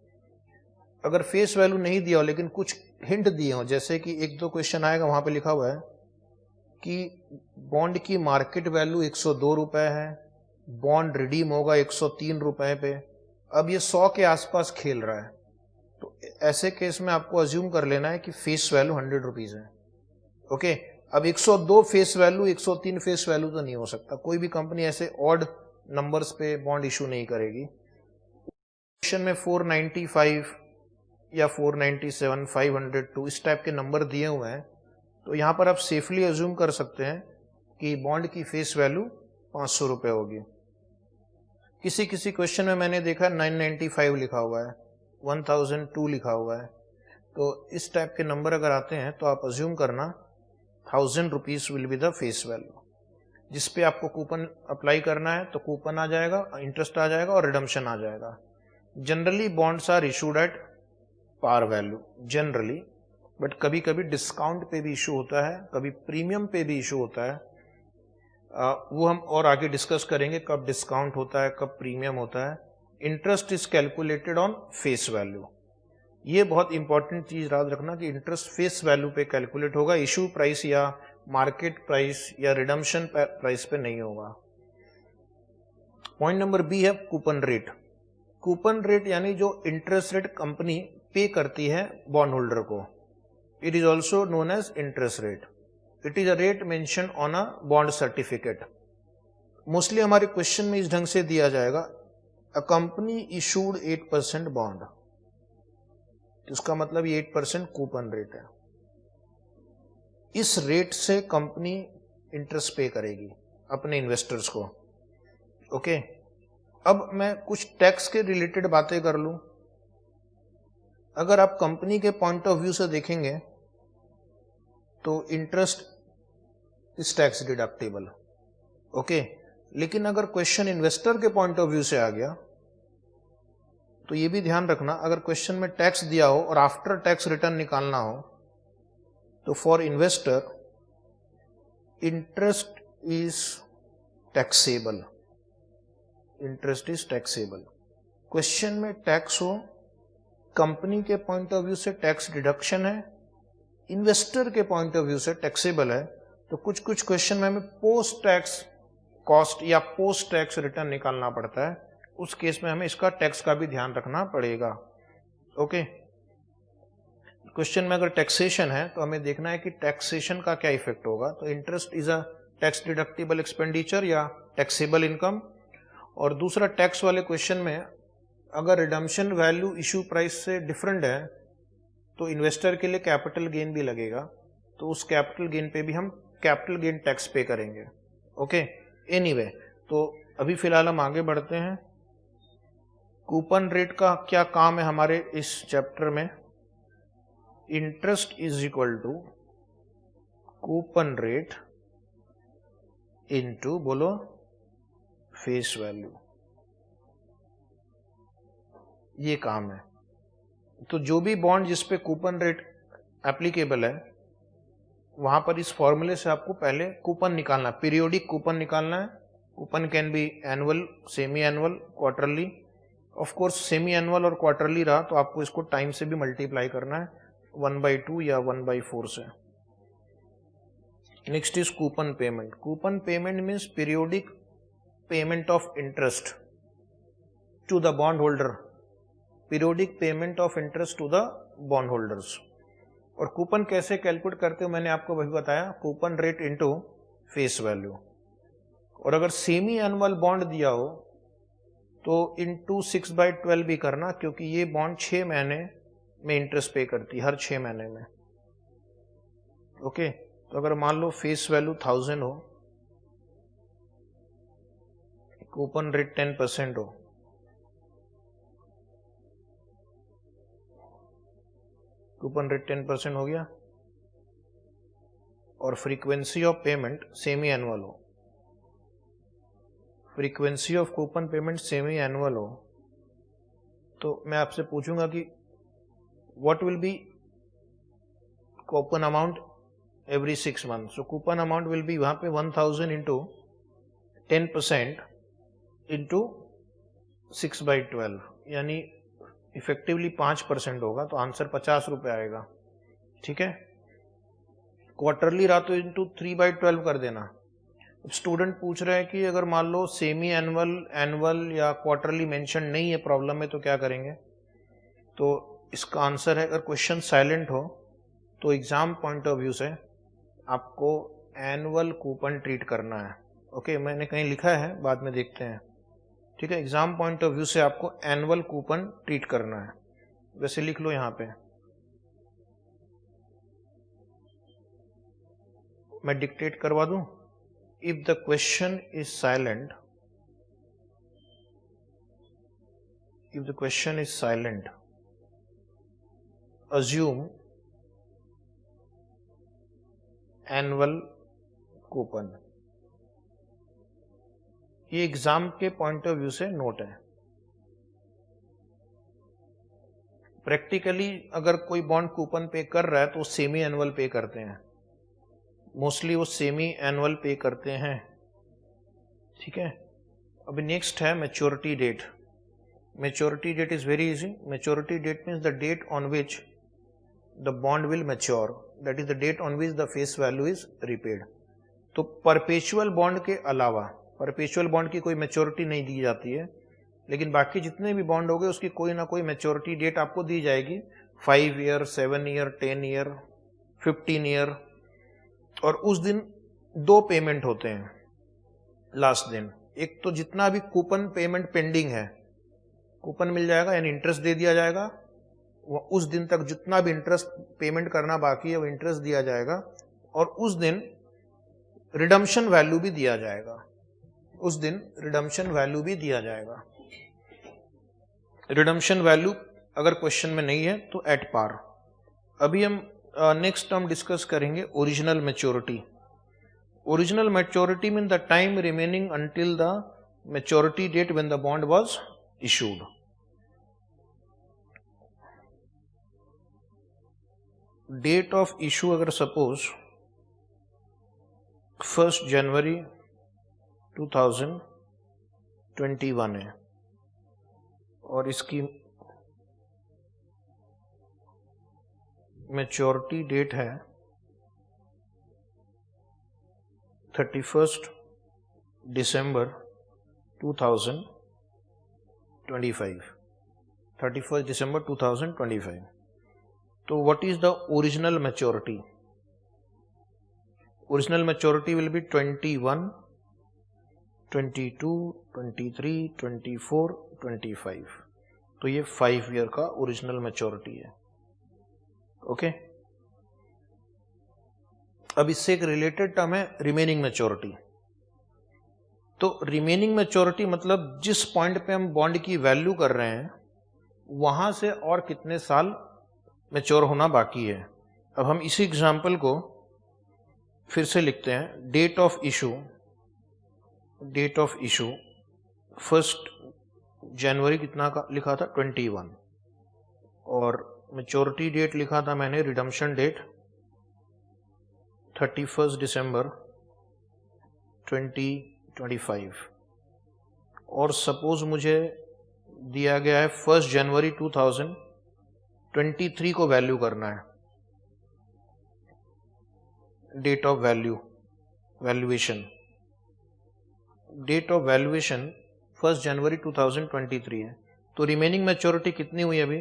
अगर फेस वैल्यू नहीं दिया हो लेकिन कुछ हिंट दिए हो, जैसे कि 1-2 क्वेश्चन आएगा वहां पे लिखा हुआ है कि बॉन्ड की मार्केट वैल्यू 102 रुपए है, बॉन्ड रिडीम होगा 103 रुपए पे, अब ये 100 के आसपास खेल रहा है, तो ऐसे केस में आपको अज्यूम कर लेना है कि फेस वैल्यू 100 रुपीज है। ओके, अब 102 फेस वैल्यू 103 फेस वैल्यू तो नहीं हो सकता। कोई भी कंपनी ऐसे ऑड नंबर्स पे बॉन्ड इशू नहीं करेगी। क्वेश्चन में 495 या 497, 502 इस टाइप के नंबर दिए हुए हैं, तो यहां पर आप सेफली अज्यूम कर सकते हैं कि बॉन्ड की फेस वैल्यू 500 रुपए होगी। किसी किसी क्वेश्चन में मैंने देखा 995 लिखा हुआ है, 1002 लिखा हुआ है। तो इस टाइप के नंबर अगर आते हैं तो आप अज्यूम करना 1000 rupees will be the face value, जिस पे आपको कूपन अप्लाई करना है। तो कूपन आ जाएगा, इंटरेस्ट आ जाएगा और रिडम्पशन आ जाएगा। Generally bonds are issued at par value generally, but कभी कभी डिस्काउंट पे भी इशू होता है, कभी प्रीमियम पे भी इशू होता है। वो हम और आगे डिस्कस करेंगे, कब डिस्काउंट होता है, कब प्रीमियम होता है। Interest is calculated on face value. ये बहुत इंपॉर्टेंट चीज याद रखना कि इंटरेस्ट फेस वैल्यू पे कैलकुलेट होगा, इशू प्राइस या मार्केट प्राइस या रिडम्पशन प्राइस पे नहीं होगा। पॉइंट नंबर बी है कूपन रेट। कूपन रेट यानी जो इंटरेस्ट रेट कंपनी पे करती है बॉन्ड होल्डर को, it is also known as interest rate. It is a rate mention on a bond certificate. Mostly हमारे क्वेश्चन में इस ढंग से दिया जाएगा, अ कंपनी इशूड 8% बॉन्ड, इसका मतलब ये 8% कूपन रेट है। इस रेट से कंपनी इंटरेस्ट पे करेगी अपने इन्वेस्टर्स को। ओके, अब मैं कुछ टैक्स के रिलेटेड बातें कर लूं। अगर आप कंपनी के पॉइंट ऑफ व्यू से देखेंगे तो interest is tax deductible. Okay, लेकिन अगर क्वेश्चन इन्वेस्टर के पॉइंट ऑफ व्यू से आ गया तो ये भी ध्यान रखना, अगर क्वेश्चन में टैक्स दिया हो और आफ्टर टैक्स रिटर्न निकालना हो तो for investor interest is taxable. Interest is taxable. Question में टैक्स हो, कंपनी के पॉइंट ऑफ व्यू से टैक्स डिडक्शन है, इन्वेस्टर के पॉइंट ऑफ व्यू से टैक्सेबल है, तो कुछ कुछ क्वेश्चन में हमें पोस्ट टैक्स कॉस्ट या पोस्ट टैक्स रिटर्न निकालना पड़ता है। उस केस में हमें इसका टैक्स का भी ध्यान रखना पड़ेगा। ओके, क्वेश्चन में अगर टैक्सेशन है तो हमें देखना है कि टैक्सेशन का क्या इफेक्ट होगा। तो interest is a tax deductible expenditure या टैक्सेबल इनकम। और दूसरा टैक्स वाले क्वेश्चन में अगर रिडम्पशन वैल्यू इशू प्राइस से डिफरेंट है तो इन्वेस्टर के लिए कैपिटल गेन भी लगेगा, तो उस कैपिटल गेन पे भी हम कैपिटल गेन टैक्स पे करेंगे। ओके, एनीवे, तो अभी फिलहाल हम आगे बढ़ते हैं। कूपन रेट का क्या काम है हमारे इस चैप्टर में। Interest is equal to coupon rate into बोलो फेस वैल्यू, ये काम है। तो जो भी बॉन्ड जिस पे कूपन रेट एप्लीकेबल है वहां पर इस फॉर्मूले से आपको पहले कूपन निकालना, पीरियोडिक कूपन निकालना है। Coupon can be annual, semi annual, quarterly. Of course semi annual और क्वार्टरली रहा तो आपको इसको टाइम से भी मल्टीप्लाई करना है, 1/2 या 1/4 से। Next is coupon payment. Coupon payment means periodic payment of interest to the bond holder, periodic payment of interest to the bond holders. और कूपन कैसे कैलकुलेट करते हो मैंने आपको वही बताया, coupon rate into face value. और अगर सेमी एनुअल बॉन्ड दिया हो तो इनटू 6/12 भी करना, क्योंकि ये बॉन्ड 6 महीने में इंटरेस्ट पे करती है, हर 6 महीने में। ओके, तो अगर मान लो फेस वैल्यू 1000 हो, कूपन रेट 10% हो, कूपन रेट 10% हो गया, और frequency of payment semi annual हो, frequency of coupon payment semi annual हो, तो मैं आपसे पूछूंगा कि what will be coupon amount every 6 month. So coupon amount will be वहां पे 1000 इंटू 10% इंटू 6/12, यानी इफेक्टिवली 5% होगा, तो आंसर 50 रुपये आएगा। ठीक है, क्वार्टरली रहा तो इंटू 3/12 कर देना। स्टूडेंट पूछ रहे हैं कि अगर मान लो सेमी एनुअल, एनुअल या क्वार्टरली मेंशन नहीं है प्रॉब्लम में तो क्या करेंगे। तो इसका आंसर है, अगर क्वेश्चन साइलेंट हो तो एग्जाम पॉइंट ऑफ व्यू से आपको एनुअल कूपन ट्रीट करना है। ओके, मैंने कहीं लिखा है, बाद में देखते हैं। ठीक है, एग्जाम पॉइंट ऑफ व्यू से आपको एनुअल कूपन ट्रीट करना है, वैसे लिख लो यहां पे। मैं डिक्टेट करवा दूं। If the question is silent if the question is silent, assume annual coupon. ये एग्जाम के पॉइंट ऑफ व्यू से नोट है. प्रैक्टिकली अगर कोई बॉन्ड कूपन पे कर रहा है तो सेमी एनुअल पे करते हैं, मोस्टली वो सेमी एनुअल पे करते हैं. ठीक है. अभी नेक्स्ट है maturity date. Maturity date is very easy. Maturity date means the date on which the bond will mature, that is the date on which the face value is repaid. तो perpetual bond के अलावा, perpetual bond की कोई maturity नहीं दी जाती है, लेकिन बाकी जितने भी बॉन्ड हो गए उसकी कोई ना कोई मैच्योरिटी डेट आपको दी जाएगी. 5 ईयर, 7 ईयर, 10 ईयर, 15 ईयर. और उस दिन 2 पेमेंट होते हैं लास्ट दिन. एक तो जितना भी कूपन पेमेंट पेंडिंग है, कूपन मिल जाएगा यानी इंटरेस्ट दे दिया जाएगा, उस दिन तक जितना भी इंटरेस्ट पेमेंट करना बाकी है वो इंटरेस्ट दिया जाएगा. और उस दिन रिडम्पशन वैल्यू भी दिया जाएगा. उस दिन रिडम्पशन वैल्यू भी दिया जाएगा. रिडम्पशन वैल्यू अगर क्वेश्चन में नहीं है तो एट पार. अभी हम नेक्स्ट टर्म डिस्कस करेंगे original maturity. Original maturity mean the time remaining until the maturity date when the bond was issued. Date of issue अगर सपोज 1 जनवरी 2021 है और इसकी मैच्योरिटी डेट है 31 दिसंबर 2025. 31 दिसंबर 2025. तो what is the original maturity? Original maturity will be 21, 22, 23, 24, 25. तो ये 5 year का ओरिजिनल मैच्योरिटी है. ओके. अब इससे एक रिलेटेड टर्म है रिमेनिंग मैच्योरिटी. तो रिमेनिंग मैच्योरिटी मतलब जिस पॉइंट पे हम बॉन्ड की वैल्यू कर रहे हैं वहां से और कितने साल मैच्योर होना बाकी है. अब हम इसी एग्जाम्पल को फिर से लिखते हैं. Date of issue, date of issue 1 जनवरी कितना का लिखा था? 21. और मैच्योरिटी डेट लिखा था मैंने, रिडम्पशन डेट 31 दिसंबर 2025. और सपोज मुझे दिया गया है 1 जनवरी 2023 को वैल्यू करना है. Date of value, valuation, date of valuation 1 जनवरी 2023 है. तो रिमेनिंग मैच्योरिटी कितनी हुई अभी?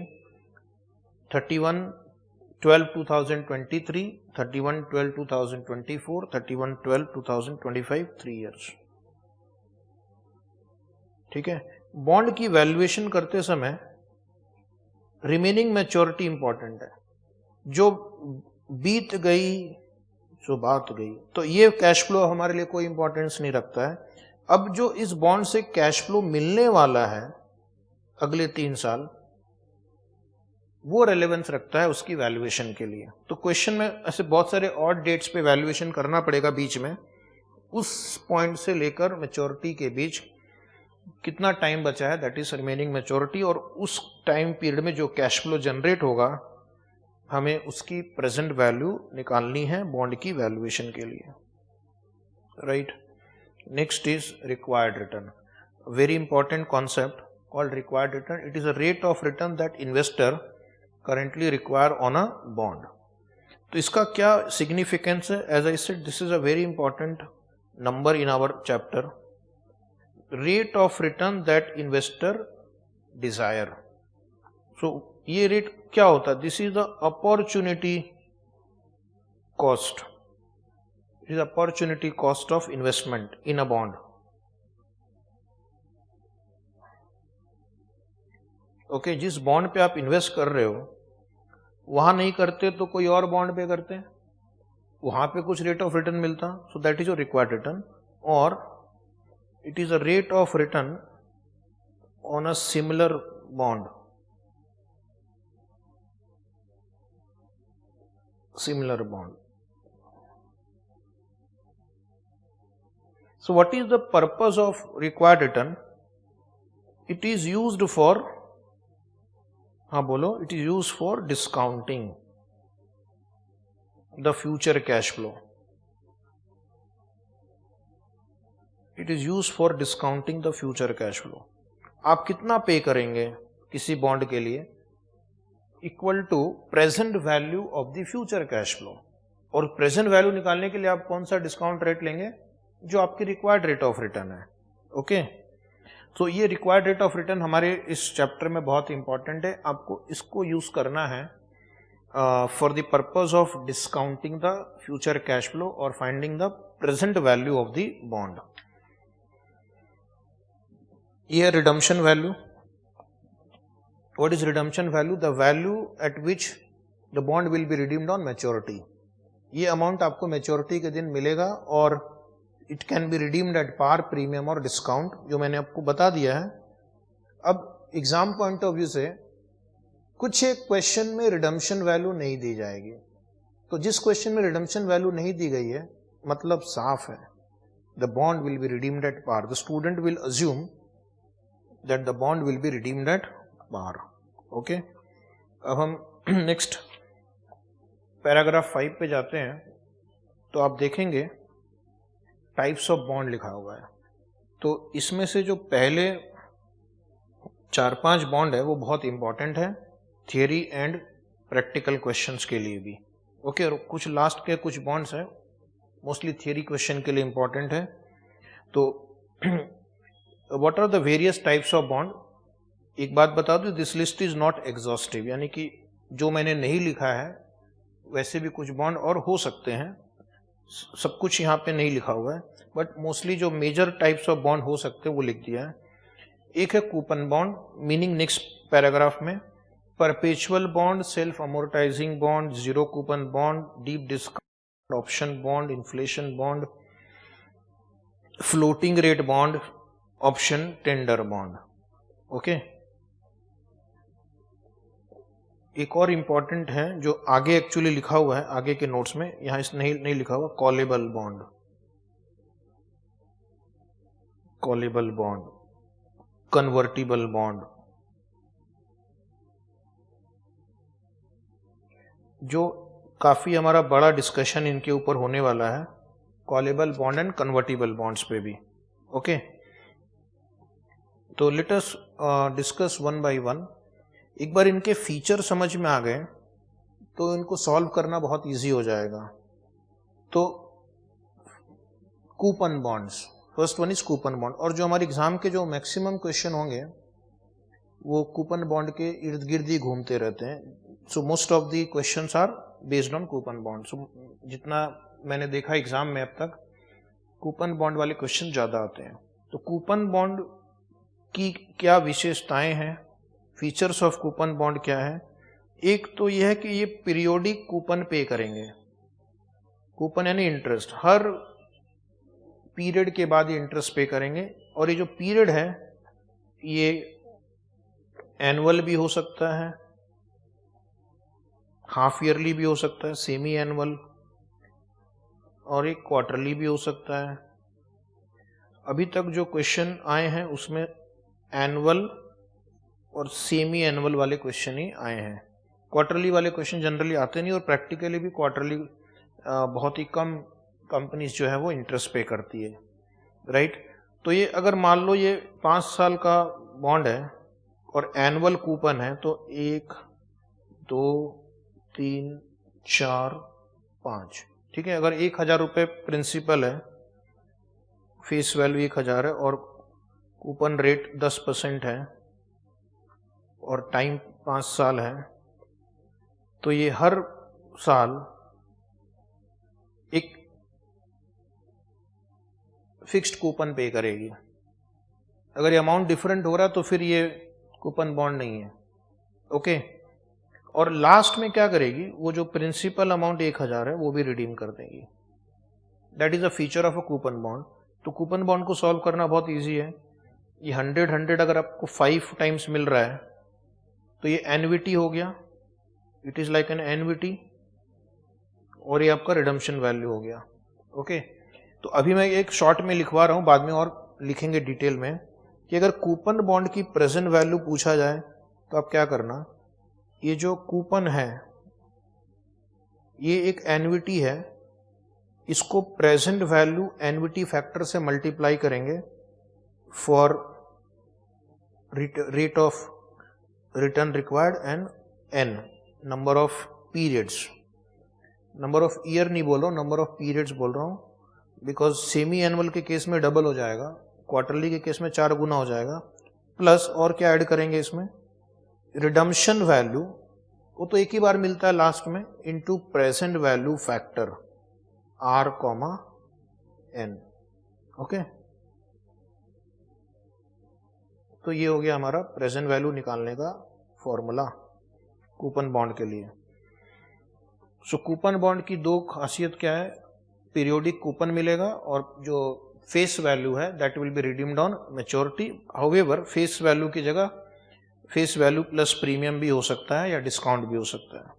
31/12/2023, 31/12/2024, 31/12/2025, 3 ईयर्स. ठीक है. बॉन्ड की वैल्यूएशन करते समय रिमेनिंग मैच्योरिटी इंपॉर्टेंट है. जो बीत गई जो बात गई, तो ये कैश फ्लो हमारे लिए कोई इंपॉर्टेंस नहीं रखता है. अब जो इस बॉन्ड से कैश फ्लो मिलने वाला है अगले 3 साल, वो रेलेवेंस रखता है उसकी वैल्यूएशन के लिए. तो क्वेश्चन में ऐसे बहुत सारे और डेट्स पे वैल्यूएशन करना पड़ेगा बीच में. उस पॉइंट से लेकर मैच्योरिटी के बीच कितना टाइम बचा है, दैट इज रिमेनिंग मैच्योरिटी. और उस टाइम पीरियड में जो कैश फ्लो जनरेट होगा हमें उसकी प्रेजेंट वैल्यू निकालनी है बॉन्ड की वैल्यूएशन के लिए. Right. Next is required return. Very important concept called required return. It is a rate of return that investor currently require on a bond. तो इसका क्या significance है? As I said, this is a very important number in our chapter. Rate of return that investor desire. So ये rate क्या होता है? This is the opportunity cost. It is opportunity cost of investment in a bond. Okay. जिस bond पे आप invest कर रहे हो वहां नहीं करते तो कोई और बॉन्ड पे करते हैं, वहां पे कुछ रेट ऑफ रिटर्न मिलता. So that is your required return. और it is a rate of return on a similar bond, similar bond. So what is the purpose of required return? It is used for, हाँ बोलो, it is used for discounting the future cash flow. It is used for discounting the future cash flow. आप कितना पे करेंगे किसी bond के लिए? Equal to present value of the future cash flow. और प्रेजेंट वैल्यू निकालने के लिए आप कौन सा डिस्काउंट रेट लेंगे? जो आपकी रिक्वायर्ड रेट ऑफ रिटर्न है. ओके, तो ये रिक्वायर्ड रेट ऑफ रिटर्न हमारे इस चैप्टर में बहुत इंपॉर्टेंट है. आपको इसको यूज करना है for the purpose of discounting the future cash flow और finding the present value of the bond. ये redemption value. What is redemption value? The value at which the bond will be redeemed on maturity. ये amount आपको maturity के दिन मिलेगा और it can be redeemed at par, premium और discount, जो मैंने आपको बता दिया है. अब एग्जाम पॉइंट ऑफ व्यू से कुछ एक क्वेश्चन में रिडम्पशन वैल्यू नहीं दी जाएगी. तो जिस क्वेश्चन में रिडम्पशन वैल्यू नहीं दी गई है मतलब साफ है, the bond will be redeemed at par. The student will assume that the bond will be redeemed at par. Okay, अब हम नेक्स्ट पैराग्राफ 5 पे जाते हैं. तो आप देखेंगे टाइप्स ऑफ बॉन्ड लिखा हुआ है. तो इसमें से जो पहले 4-5 बॉन्ड है वो बहुत इंपॉर्टेंट है थियरी एंड प्रैक्टिकल क्वेश्चंस के लिए भी. ओके, और कुछ लास्ट के कुछ बॉन्ड्स हैं मोस्टली थियरी क्वेश्चन के लिए इंपॉर्टेंट है. तो what are the various types of bond? एक बात बता दूं, this list is not exhaustive, यानी कि जो मैंने नहीं लिखा है वैसे भी कुछ बॉन्ड और हो सकते हैं, सब कुछ यहाँ पे नहीं लिखा हुआ है, बट मोस्टली जो मेजर टाइप्स ऑफ बॉन्ड हो सकते हैं वो लिख दिया है. एक है coupon bond, meaning next paragraph में. Perpetual bond, self amortizing bond, zero coupon bond, deep discount option bond, inflation bond, floating rate bond, option tender bond. Okay, एक और इंपॉर्टेंट है जो आगे एक्चुअली लिखा हुआ है आगे के नोट्स में, यहां इस नहीं लिखा हुआ, callable bond. Callable bond, convertible bond, जो काफी हमारा बड़ा डिस्कशन इनके ऊपर होने वाला है, callable bond and convertible bonds पे भी. ओके, तो let us discuss one by one. एक बार इनके फीचर समझ में आ गए तो इनको सॉल्व करना बहुत इजी हो जाएगा. तो coupon bonds, first one is coupon bond. और जो हमारे एग्जाम के जो मैक्सिमम क्वेश्चन होंगे वो कूपन बॉन्ड के इर्द गिर्द ही घूमते रहते हैं. So most of the questions are based on coupon bond. So जितना मैंने देखा एग्जाम में अब तक कूपन बॉन्ड वाले क्वेश्चन ज्यादा आते हैं. तो कूपन बॉन्ड की क्या विशेषताएं हैं, फीचर्स ऑफ कूपन बॉन्ड क्या है? एक तो यह है कि ये पीरियोडिक कूपन पे करेंगे. कूपन यानी इंटरेस्ट, हर पीरियड के बाद ये इंटरेस्ट पे करेंगे. और ये जो पीरियड है ये एनुअल भी हो सकता है, हाफ ईयरली भी हो सकता है, सेमी एनुअल, और एक क्वार्टरली भी हो सकता है. अभी तक जो क्वेश्चन आए हैं उसमें एनुअल और सेमी एनुअल वाले क्वेश्चन ही आए हैं. क्वार्टरली वाले क्वेश्चन जनरली आते नहीं, और प्रैक्टिकली भी क्वार्टरली बहुत ही कम कंपनीज जो है वो इंटरेस्ट पे करती है. राइट, तो ये अगर मान लो ये 5 साल का बॉन्ड है और एनुअल कूपन है तो 1 2 3 4 5, ठीक है. अगर 1000 रुपये प्रिंसिपल है, फेस वैल्यू 1000 है और कूपन रेट 10% है और टाइम 5 साल है, तो ये हर साल एक फिक्स्ड कूपन पे करेगी. अगर ये अमाउंट डिफरेंट हो रहा है तो फिर ये कूपन बॉन्ड नहीं है. ओके, और लास्ट में क्या करेगी, वो जो प्रिंसिपल अमाउंट 1000 है वो भी रिडीम कर देगी. That is a feature of a coupon bond. तो कूपन बॉन्ड को सॉल्व करना बहुत ईजी है. ये 100 अगर आपको 5 टाइम्स मिल रहा है तो ये एनवीटी हो गया, it is like an NVT, और ये आपका रिडम्पशन वैल्यू हो गया। ओके, तो अभी मैं एक शॉर्ट में लिखवा रहा हूं, बाद में और लिखेंगे डिटेल में कि अगर कूपन बॉन्ड की प्रेजेंट वैल्यू पूछा जाए तो आप क्या करना, ये जो कूपन है ये एक एनवीटी है, इसको प्रेजेंट वैल्यू एनवीटी फैक्टर से मल्टीप्लाई करेंगे for rate of return required and n number of periods, number of year नहीं बोल रहा हूँ, नंबर ऑफ पीरियड्स बोल रहा हूँ, बिकॉज सेमी एनुअल के केस में डबल हो जाएगा, क्वार्टरली के केस में 4 गुना हो जाएगा, प्लस और क्या ऐड करेंगे इसमें, रिडम्पशन वैल्यू, वो तो एक ही बार मिलता है लास्ट में, into present value factor r comma n. Okay, तो ये हो गया हमारा प्रेजेंट वैल्यू निकालने का फॉर्मूला कूपन बॉन्ड के लिए। सो कूपन बॉन्ड की दो खासियत क्या है, पीरियोडिक कूपन मिलेगा और जो फेस वैल्यू है that will be redeemed on maturity. However face value की जगह फेस वैल्यू प्लस प्रीमियम भी हो सकता है या डिस्काउंट भी हो सकता है।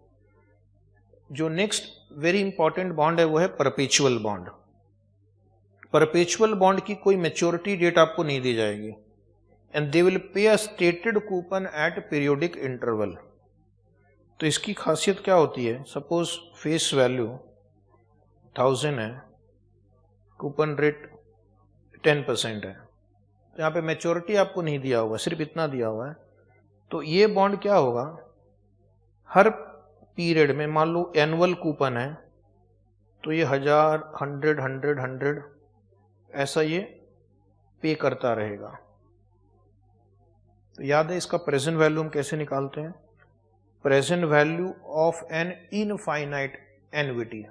जो नेक्स्ट वेरी इंपॉर्टेंट बॉन्ड है वो है परपेचुअल बॉन्ड। परपेचुअल बॉन्ड की कोई मैच्योरिटी डेट आपको नहीं दी जाएगी and they will pay a stated coupon at periodic interval. तो इसकी खासियत क्या होती है, सपोज फेस वैल्यू 1000 है, कूपन रेट 10% है, तो यहाँ पे मैच्योरिटी आपको नहीं दिया हुआ, सिर्फ इतना दिया हुआ है। तो ये बॉन्ड क्या होगा, हर पीरियड में मान लो एनुअल कूपन है तो ये 1000, 100 ऐसा ये पे करता रहेगा। तो याद है इसका प्रेजेंट वैल्यू हम कैसे निकालते हैं, present value of an infinite NVT.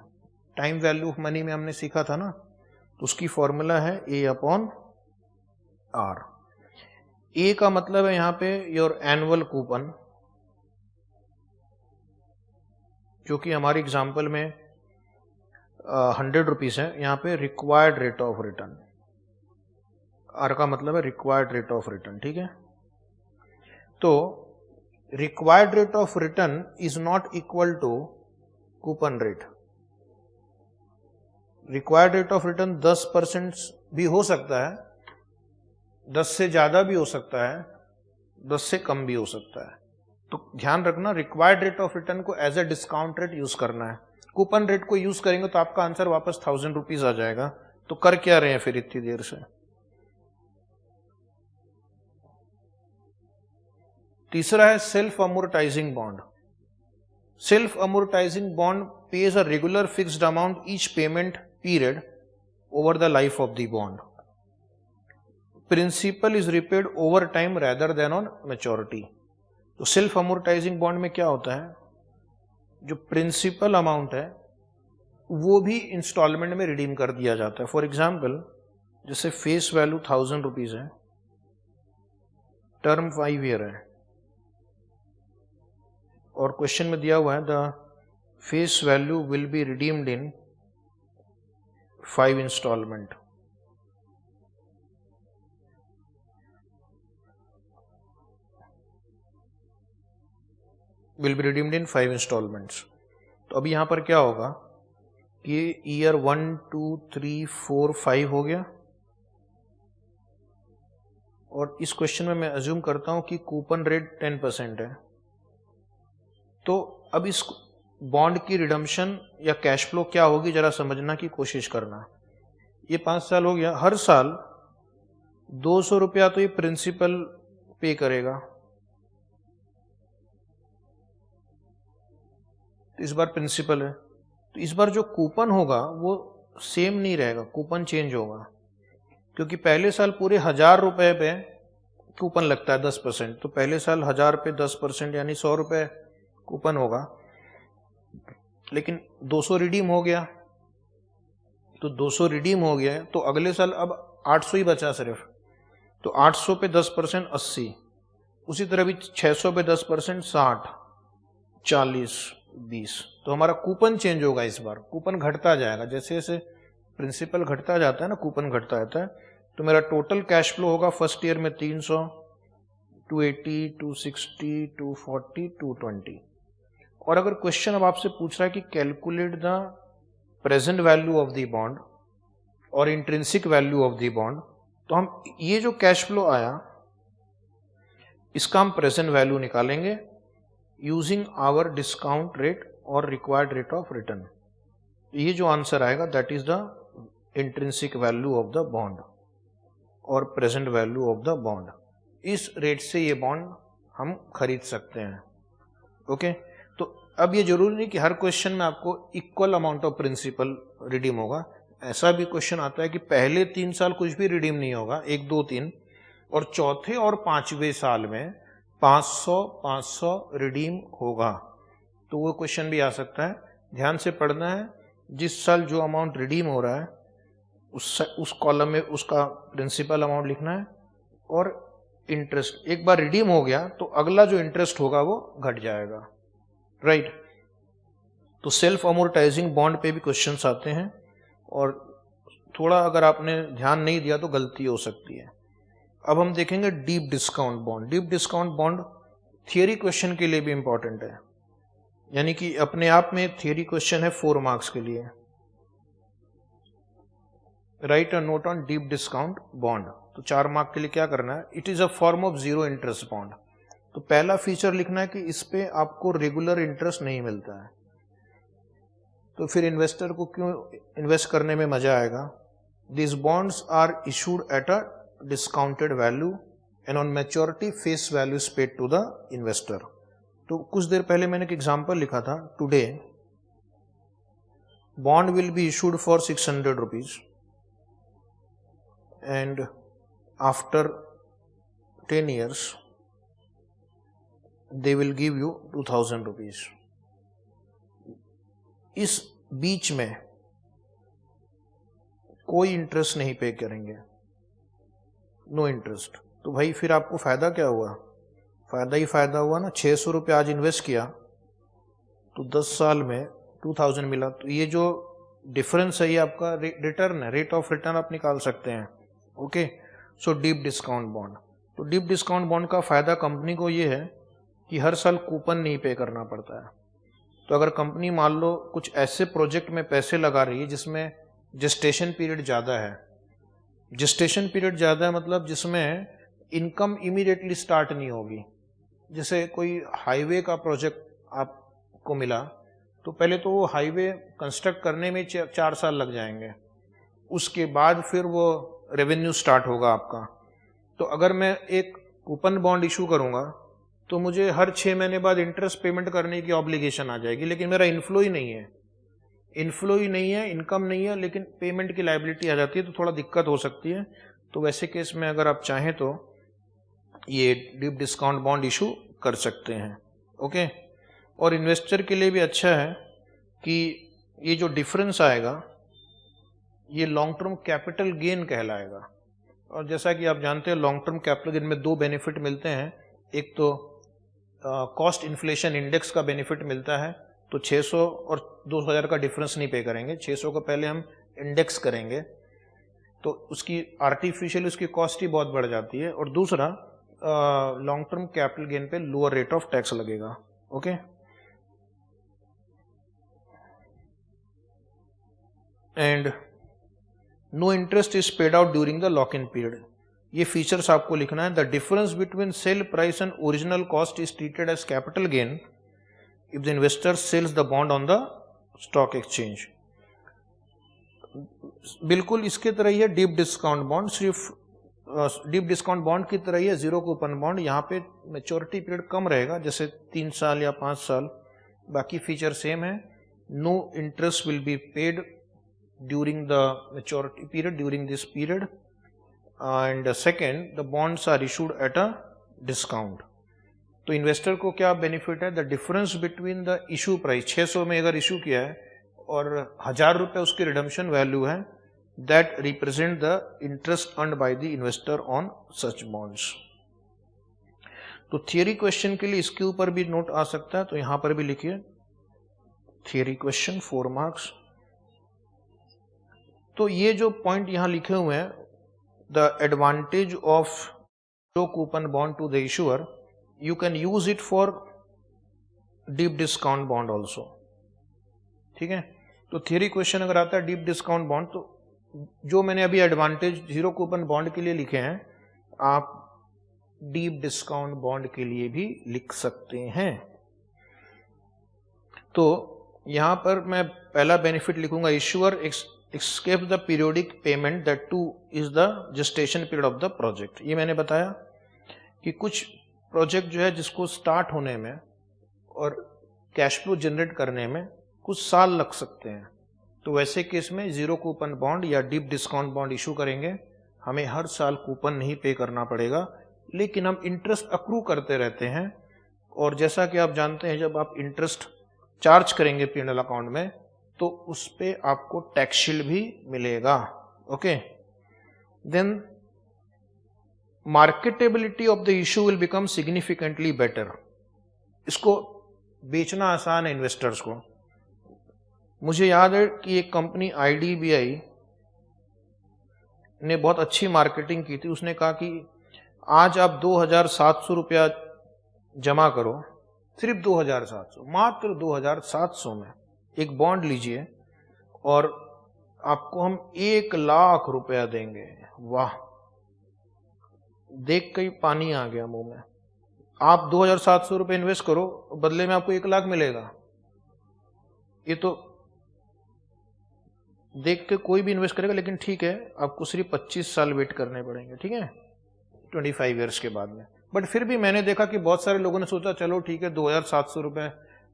Time value of money में हमने सीखा था ना, तो उसकी फॉर्मूला है ए अपॉन आर। ए का मतलब है यहां पे योर एनुअल कूपन, जो कि हमारे एग्जाम्पल में 100 रुपीज है, यहां पे required rate of return, r का मतलब है रिक्वायर्ड रेट ऑफ रिटर्न। ठीक है, तो required rate of return is not equal to coupon rate. Required rate of return 10% भी हो सकता है, 10 से ज्यादा भी हो सकता है, 10 से कम भी हो सकता है। तो ध्यान रखना रिक्वायर्ड रेट ऑफ रिटर्न को as a discount rate use करना है। कूपन रेट को यूज करेंगे तो आपका आंसर वापस 1000 रुपीज आ जाएगा। तो कर क्या रहे हैं फिर इतनी देर से। तीसरा है self amortizing bond. Self amortizing bond pays a regular fixed amount each payment period over the life of the bond. Principal is repaid over time rather than on maturity. तो सेल्फ अमोर्टाइजिंग बॉन्ड में क्या होता है, जो principal amount है वो भी instalment में रिडीम कर दिया जाता है। फॉर एग्जाम्पल जैसे फेस वैल्यू 1000 रुपीज है, टर्म 5 ईयर है, और क्वेश्चन में दिया हुआ है the face value will be redeemed in 5 installment. Will be redeemed in 5 installments. तो अभी यहां पर क्या होगा कि ईयर 1, 2, 3, 4, 5 हो गया, और इस क्वेश्चन में मैं अज्यूम करता हूं कि कूपन रेट 10% है। तो अब इस बॉन्ड की रिडम्पशन या कैश फ्लो क्या होगी जरा समझना की कोशिश करना। ये 5 साल हो गया, हर साल 200 रुपया तो ये प्रिंसिपल पे करेगा। तो इस बार प्रिंसिपल है, तो इस बार जो कूपन होगा वो सेम नहीं रहेगा, कूपन चेंज होगा, क्योंकि पहले साल पूरे 1000 रुपए पे कूपन लगता है 10%। तो पहले साल 1000 पे 10% यानी 100 रुपए कूपन होगा, लेकिन 200 रिडीम हो गया, तो 200 रिडीम हो गया तो अगले साल अब 800 ही बचा सिर्फ। तो 800 पे 10% 80, उसी तरह भी 600 पे 10% 60, 40, 20। तो हमारा कूपन चेंज होगा, इस बार कूपन घटता जाएगा, जैसे जैसे प्रिंसिपल घटता जाता है ना, कूपन घटता जाता है। तो मेरा टोटल कैश फ्लो होगा फर्स्ट ईयर में 300, 280, 260, 240, 220। और अगर क्वेश्चन अब आपसे पूछ रहा है कि calculate the present value of the bond और intrinsic value of the bond, तो हम ये जो कैश फ्लो आया इसका हम प्रेजेंट वैल्यू निकालेंगे यूजिंग आवर डिस्काउंट रेट और रिक्वायर्ड रेट ऑफ रिटर्न। ये जो आंसर आएगा that is the intrinsic value of the bond और present value of the bond. इस रेट से ये बॉन्ड हम खरीद सकते हैं। ओके, तो अब ये जरूरी नहीं कि हर क्वेश्चन में आपको equal amount of principal redeem होगा। ऐसा भी क्वेश्चन आता है कि पहले 3 साल कुछ भी रिडीम नहीं होगा, 1, 2, 3, और चौथे और 5वें साल में 500 रिडीम होगा। तो वो क्वेश्चन भी आ सकता है। ध्यान से पढ़ना है, जिस साल जो अमाउंट रिडीम हो रहा है उस कॉलम में उसका प्रिंसिपल अमाउंट लिखना है और इंटरेस्ट। एक बार रिडीम हो गया तो अगला जो इंटरेस्ट होगा वो घट जाएगा, राइट। तो सेल्फ अमोर्टाइजिंग बॉन्ड पे भी क्वेश्चंस आते हैं और थोड़ा अगर आपने ध्यान नहीं दिया तो गलती हो सकती है। अब हम देखेंगे deep discount bond. Deep discount bond theory question के लिए भी इंपॉर्टेंट है, यानी कि अपने आप में थियरी क्वेश्चन है 4 मार्क्स के लिए। Right a note on deep discount bond. तो 4 मार्क के लिए क्या करना है, it is a form of zero interest bond. तो पहला फीचर लिखना है कि इस पे आपको रेगुलर इंटरेस्ट नहीं मिलता है, तो फिर इन्वेस्टर को क्यों इन्वेस्ट करने में मजा आएगा। This bonds are issued at a discounted value and on maturity face value is paid to the investor. तो कुछ देर पहले मैंने एक एग्जांपल लिखा था, today bond will be issued for 600 rupees and after 10 years they will give you 2000 rupees। इस बीच में कोई इंटरेस्ट नहीं पे करेंगे, नो इंटरेस्ट। तो भाई फिर आपको फायदा क्या हुआ, फायदा ही फायदा हुआ ना। 600 रुपये आज इन्वेस्ट किया तो 10 साल में 2000 मिला। तो ये जो डिफरेंस है ये आपका रिटर्न है, रेट ऑफ रिटर्न आप निकाल सकते हैं। Okay, so deep discount bond. तो डीप डिस्काउंट बॉन्ड का फायदा कंपनी को ये है कि हर साल कूपन नहीं पे करना पड़ता है। तो अगर कंपनी मान लो कुछ ऐसे प्रोजेक्ट में पैसे लगा रही है जिसमें जेस्टेशन पीरियड ज़्यादा है, जेस्टेशन पीरियड ज़्यादा है मतलब जिसमें इनकम इमीडिएटली स्टार्ट नहीं होगी। जैसे कोई हाईवे का प्रोजेक्ट आपको मिला तो पहले तो वो हाईवे कंस्ट्रक्ट करने में 4 साल लग जाएंगे, उसके बाद फिर वो रेवेन्यू स्टार्ट होगा आपका। तो अगर मैं एक कूपन बॉन्ड इशू करूंगा तो मुझे हर 6 महीने बाद इंटरेस्ट पेमेंट करने की ऑब्लिगेशन आ जाएगी, लेकिन मेरा इन्फ्लो ही नहीं है, इन्फ्लो ही नहीं है, इनकम नहीं है, लेकिन पेमेंट की लायबिलिटी आ जाती है, तो थोड़ा दिक्कत हो सकती है। तो वैसे केस में अगर आप चाहें तो ये डीप डिस्काउंट बॉन्ड इशू कर सकते हैं। ओके, और इन्वेस्टर के लिए भी अच्छा है कि ये जो डिफरेंस आएगा ये लॉन्ग टर्म कैपिटल गेन कहलाएगा। और जैसा कि आप जानते हैं लॉन्ग टर्म कैपिटल गेन में 2 बेनिफिट मिलते हैं। एक तो कॉस्ट इन्फ्लेशन इंडेक्स का बेनिफिट मिलता है, तो 600 और 2000 का डिफरेंस नहीं पे करेंगे, 600 का पहले हम इंडेक्स करेंगे तो उसकी आर्टिफिशियल उसकी कॉस्ट ही बहुत बढ़ जाती है। और दूसरा लॉन्ग टर्म कैपिटल गेन पे लोअर रेट ऑफ टैक्स लगेगा। Okay, and no interest is paid out during the lock in period. ये फीचर्स आपको लिखना है। The difference between sale price and original cost is treated as capital gain if the investor sells the bond on the stock exchange. बिल्कुल इसके तरह ही है deep discount bond, सिर्फ डीप डिस्काउंट बॉन्ड की तरह ही है जीरो कूपन बॉन्ड। यहाँ पे मैच्योरिटी पीरियड कम रहेगा, जैसे 3 साल या 5 साल। बाकी फीचर सेम है। No interest will be paid during the maturity period, during this period, and second the bonds are issued at a discount। तो इन्वेस्टर को क्या बेनिफिट है, the difference between the issue price, 600 में अगर issue किया है और 1000 रुपये उसकी रिडम्पशन वैल्यू है, that represent the interest earned by the investor on such bonds. तो थियरी क्वेश्चन के लिए इसके ऊपर भी नोट आ सकता है, तो यहां पर भी लिखिए थियरी क्वेश्चन 4 मार्क्स। तो ये जो पॉइंट यहां लिखे हुए हैं, the advantage of coupon bond to the issuer, you can use it for deep discount bond also. ठीक है, तो थियरी क्वेश्चन अगर आता है डीप डिस्काउंट बॉन्ड, तो जो मैंने अभी एडवांटेज जीरो कूपन बॉन्ड के लिए लिखे हैं, आप डीप डिस्काउंट बॉन्ड के लिए भी लिख सकते हैं. तो यहां पर मैं पहला बेनिफिट लिखूंगा, issuer escape the periodic payment that too is the gestation period of the project. ये मैंने बताया कि कुछ प्रोजेक्ट जो है जिसको स्टार्ट होने में और कैश फ्लो जनरेट करने में कुछ साल लग सकते हैं, तो वैसे केस में जीरो कूपन बॉन्ड या डीप डिस्काउंट बॉन्ड इशू करेंगे, हमें हर साल कूपन नहीं पे करना पड़ेगा, लेकिन हम इंटरेस्ट अक्रू करते रहते हैं. और जैसा कि आप जानते हैं, जब आप इंटरेस्ट चार्ज करेंगे P&L अकाउंट में, तो उस पे आपको टैक्स शील्ड भी मिलेगा. Okay, then marketability of the issue will become significantly better. इसको बेचना आसान है इन्वेस्टर्स को. मुझे याद है कि एक कंपनी IDBI ने बहुत अच्छी मार्केटिंग की थी. उसने कहा कि आज आप 2,700 रुपया जमा करो, सिर्फ 2,700, मात्र 2,700 में एक बॉन्ड लीजिए और आपको हम 1,00,000 रुपया देंगे. वाह, देख के ही पानी आ गया मुंह में. आप 2,700 रुपये इन्वेस्ट करो, बदले में आपको 1,00,000 मिलेगा. ये तो देख के कोई भी इन्वेस्ट करेगा, लेकिन ठीक है, आपको सिर्फ 25 साल वेट करने पड़ेंगे. ठीक है, 25 ईयर्स के बाद में. बट फिर भी मैंने देखा कि बहुत सारे लोगों ने सोचा चलो ठीक है, 2,700 रुपये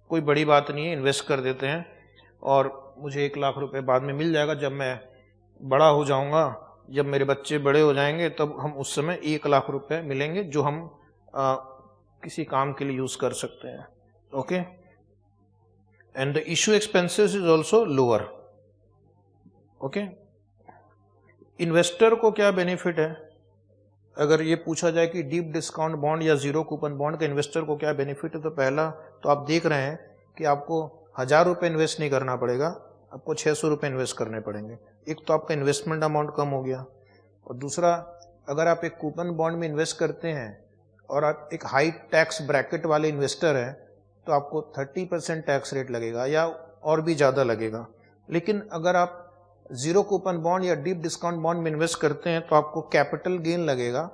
कोई बड़ी बात नहीं है, इन्वेस्ट कर देते हैं और मुझे 1,00,000 रुपये बाद में मिल जाएगा. जब मैं बड़ा हो जाऊंगा, जब मेरे बच्चे बड़े हो जाएंगे, तब हम उस समय 1,00,000 रुपये मिलेंगे जो हम किसी काम के लिए यूज कर सकते हैं. Okay, and the issue expenses is also lower. Okay, investor को क्या बेनिफिट है? अगर ये पूछा जाए कि डीप डिस्काउंट बॉन्ड या जीरो कूपन बॉन्ड का इन्वेस्टर को क्या बेनिफिट है, तो पहला तो आप देख रहे हैं कि आपको 1,000 रुपये इन्वेस्ट नहीं करना पड़ेगा, आपको 600 रुपये इन्वेस्ट करने पड़ेंगे. एक तो आपका इन्वेस्टमेंट अमाउंट कम हो गया, और दूसरा, अगर आप एक कूपन बॉन्ड में इन्वेस्ट करते हैं और आप एक हाई टैक्स ब्रैकेट वाले इन्वेस्टर हैं, तो आपको 30% टैक्स रेट लगेगा या और भी ज़्यादा लगेगा. लेकिन अगर आप जीरो कूपन बॉन्ड या डीप डिस्काउंट बॉन्ड में इन्वेस्ट करते हैं, तो आपको कैपिटल गेन लगेगा.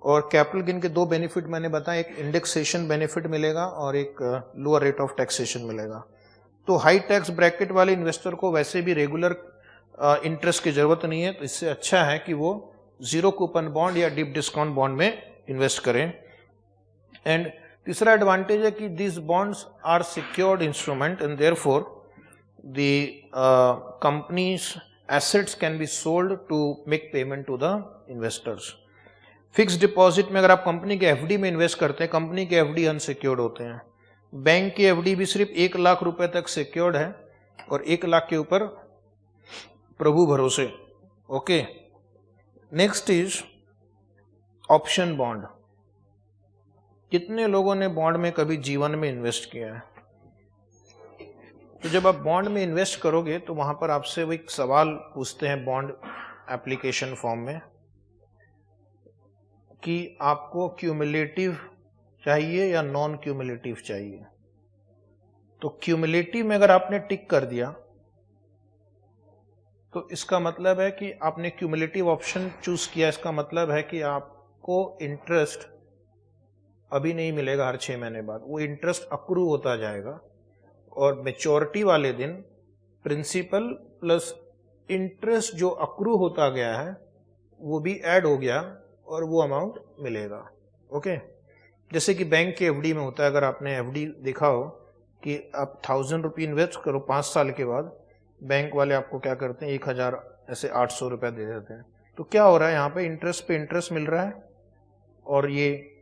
और कैपिटल गेन के दो बेनिफिट मैंने बताया, एक इंडेक्सेशन बेनिफिट मिलेगा और एक लोअर रेट ऑफ टैक्सेशन मिलेगा. तो हाई टैक्स ब्रैकेट वाले इन्वेस्टर को वैसे भी रेगुलर इंटरेस्ट की जरूरत नहीं है, तो इससे अच्छा है कि वो जीरो कूपन बॉन्ड या डीप डिस्काउंट बॉन्ड में इन्वेस्ट करें. एंड तीसरा एडवांटेज है कि this bonds are secured instrument and therefore the company's assets can be sold to make payment to the investors. Fix deposit में अगर आप कंपनी के FD में इन्वेस्ट करते हैं, कंपनी के FD अनसिक्योर्ड होते हैं. बैंक की FD भी सिर्फ 1,00,000 रुपए तक सिक्योर्ड है और 1,00,000 के ऊपर प्रभु भरोसे. Okay, next is option bond. कितने लोगों ने बॉन्ड में कभी जीवन में इन्वेस्ट किया है? तो जब आप बॉन्ड में इन्वेस्ट करोगे, तो वहां पर आपसे वो एक सवाल पूछते हैं बॉन्ड एप्लीकेशन फॉर्म में कि आपको क्यूमुलेटिव चाहिए या नॉन क्यूमुलेटिव चाहिए. तो क्यूमुलेटिव में अगर आपने टिक कर दिया, तो इसका मतलब है कि आपने क्यूमुलेटिव ऑप्शन चूज किया. इसका मतलब है कि आपको इंटरेस्ट अभी नहीं मिलेगा, हर 6 महीने बाद वो इंटरेस्ट अक्रू होता जाएगा, और मेच्योरिटी वाले दिन प्रिंसिपल प्लस इंटरेस्ट जो अक्रू होता गया है वो भी ऐड हो गया और वो अमाउंट मिलेगा. ओके, जैसे कि बैंक के FD में होता है. अगर आपने FD देखा हो कि आप 1,000 रुपये इन्वेस्ट करो, 5 साल के बाद बैंक वाले आपको क्या करते हैं, 1,000 ऐसे 800 रुपया दे देते हैं. तो क्या हो रहा है, यहाँ पे इंटरेस्ट मिल रहा है, और ये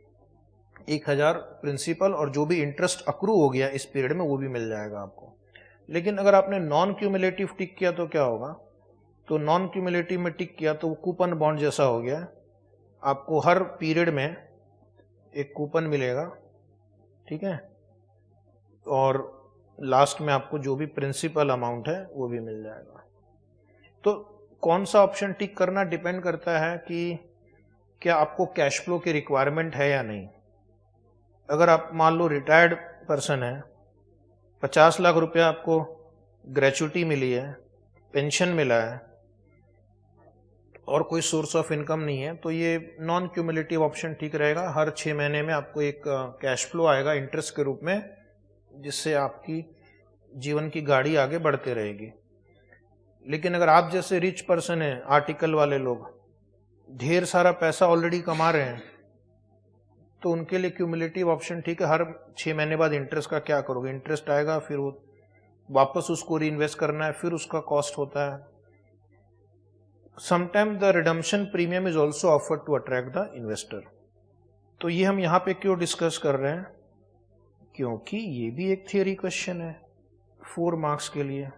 1,000 प्रिंसिपल और जो भी इंटरेस्ट अक्रू हो गया इस पीरियड में वो भी मिल जाएगा आपको. लेकिन अगर आपने नॉन क्यूमुलेटिव टिक किया तो क्या होगा? तो नॉन क्यूमुलेटिव में टिक किया तो वो कूपन बॉन्ड जैसा हो गया. आपको हर पीरियड में एक कूपन मिलेगा, ठीक है, और लास्ट में आपको जो भी प्रिंसिपल अमाउंट है वो भी मिल जाएगा. तो कौन सा ऑप्शन टिक करना डिपेंड करता है कि क्या आपको कैश फ्लो की रिक्वायरमेंट है या नहीं। अगर आप मान लो रिटायर्ड पर्सन है, 50 लाख रुपया आपको ग्रेचुइटी मिली है, पेंशन मिला है और कोई सोर्स ऑफ इनकम नहीं है, तो ये नॉन क्यूमुलेटिव ऑप्शन ठीक रहेगा। हर 6 महीने में आपको एक कैश फ्लो आएगा इंटरेस्ट के रूप में, जिससे आपकी जीवन की गाड़ी आगे बढ़ते रहेगी। लेकिन अगर आप जैसे रिच पर्सन है, आर्टिकल वाले लोग ढेर सारा पैसा ऑलरेडी कमा रहे हैं, तो उनके लिए क्यूमुलेटिव ऑप्शन ठीक है। हर 6 महीने बाद इंटरेस्ट का क्या करोगे, इंटरेस्ट आएगा, फिर वो वापस उसको रीइन्वेस्ट करना है, फिर उसका कॉस्ट होता है। Sometime the redemption premium is also offered to attract the investor. तो ये हम यहाँ पे क्यों डिस्कस कर रहे हैं, क्योंकि ये भी एक थियरी क्वेश्चन है 4 मार्क्स के लिए।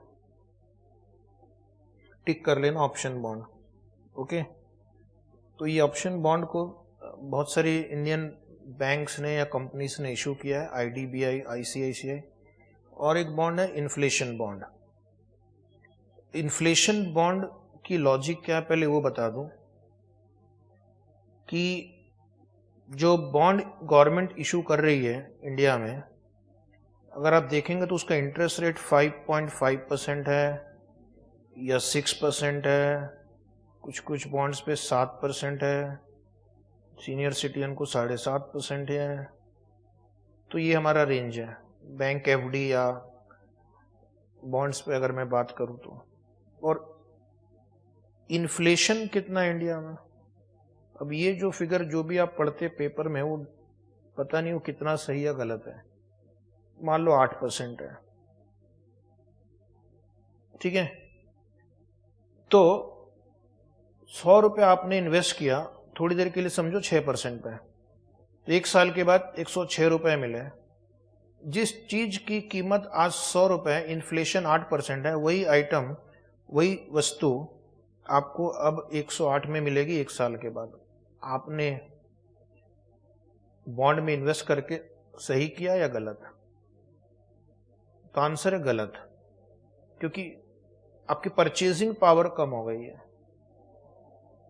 टिक कर लेना ऑप्शन बॉन्ड। ओके, तो ये ऑप्शन बॉन्ड को बहुत सारी इंडियन बैंक्स ने या कंपनीज ने इशू किया है, IDBI, ICICI। और एक बॉन्ड है इन्फ्लेशन बॉन्ड। इन्फ्लेशन बॉन्ड की लॉजिक क्या है पहले वो बता दूं, कि जो बॉन्ड गवर्नमेंट इशू कर रही है इंडिया में, अगर आप देखेंगे तो उसका इंटरेस्ट रेट 5.5% है या 6% है, कुछ बॉन्ड्स पे 7% है, सीनियर सिटीजन को 7.5% है। तो ये हमारा रेंज है बैंक FD या बॉन्ड्स पे अगर मैं बात करूं तो। और इन्फ्लेशन कितना है इंडिया में, अब ये जो फिगर जो भी आप पढ़ते पेपर में, वो पता नहीं वो कितना सही या गलत है। मान लो 8% है, ठीक है। तो 100 रुपये आपने इन्वेस्ट किया, थोड़ी देर के लिए समझो 6% पे, तो 1 साल के बाद 106 रुपये मिले। जिस चीज की कीमत आज 100 रुपये, इन्फ्लेशन 8% है, वही आइटम, वही वस्तु आपको अब 108 में मिलेगी 1 साल के बाद। आपने बॉन्ड में इन्वेस्ट करके सही किया या गलत? तो आंसर है गलत, क्योंकि आपकी परचेजिंग पावर कम हो गई है।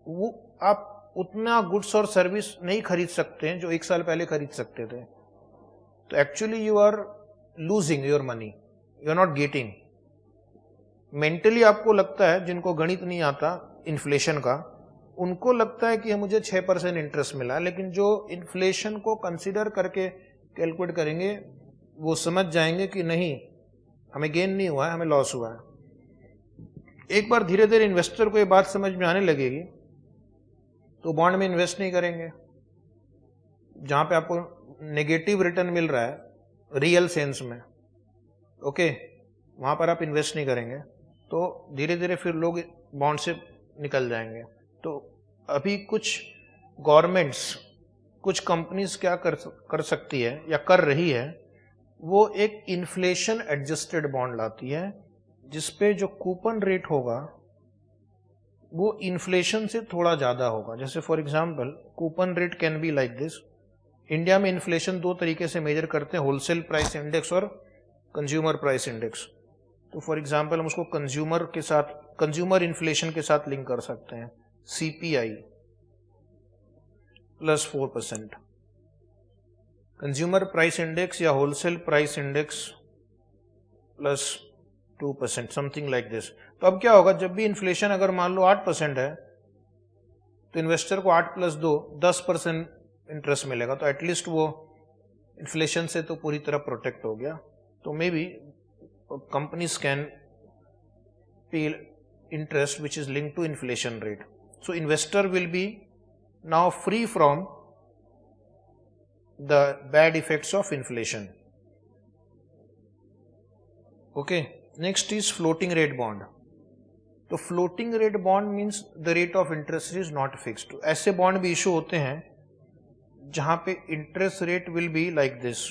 वो आप उतना गुड्स और सर्विस नहीं खरीद सकते हैं जो 1 साल पहले खरीद सकते थे। तो actually you are losing your money, you are not getting. Mentally आपको लगता है, जिनको गणित नहीं आता इन्फ्लेशन का, उनको लगता है कि मुझे 6% इंटरेस्ट मिला, लेकिन जो इन्फ्लेशन को कंसीडर करके कैलकुलेट करेंगे वो समझ जाएंगे कि नहीं, हमें गेन नहीं हुआ है, हमें लॉस हुआ है। एक बार धीरे धीरे इन्वेस्टर को ये बात समझ में आने लगेगी तो बॉन्ड में इन्वेस्ट नहीं करेंगे। जहां पे आपको नेगेटिव रिटर्न मिल रहा है रियल सेंस में, ओके, वहां पर आप इन्वेस्ट नहीं करेंगे, तो धीरे धीरे फिर लोग बॉन्ड से निकल जाएंगे। तो अभी कुछ गवर्नमेंट्स, कुछ कंपनीज क्या कर सकती है या कर रही है, वो एक इन्फ्लेशन एडजस्टेड बॉन्ड लाती है, जिसपे जो कूपन रेट होगा वो इन्फ्लेशन से थोड़ा ज्यादा होगा। जैसे for example coupon rate can be like this. India में इन्फ्लेशन 2 तरीके से मेजर करते हैं, होलसेल प्राइस इंडेक्स और कंज्यूमर प्राइस इंडेक्स। तो फॉर एग्जांपल हम उसको कंज्यूमर इन्फ्लेशन के साथ लिंक कर सकते हैं, CPI plus 4%, consumer price index या wholesale price index plus 2%, something like this. तो अब क्या होगा, जब भी इन्फ्लेशन अगर मान लो 8% है, तो इन्वेस्टर को 8 + 2 10% इंटरेस्ट मिलेगा। तो एटलीस्ट वो इन्फ्लेशन से तो पूरी तरह प्रोटेक्ट हो गया। तो may be companies can pay interest which is linked to inflation rate. So investor will be now free from the bad effects of inflation. Okay, next is floating rate bond. तो floating rate bond means the rate of interest is not fixed. ऐसे bond भी issue होते हैं जहां पे interest rate will be like this,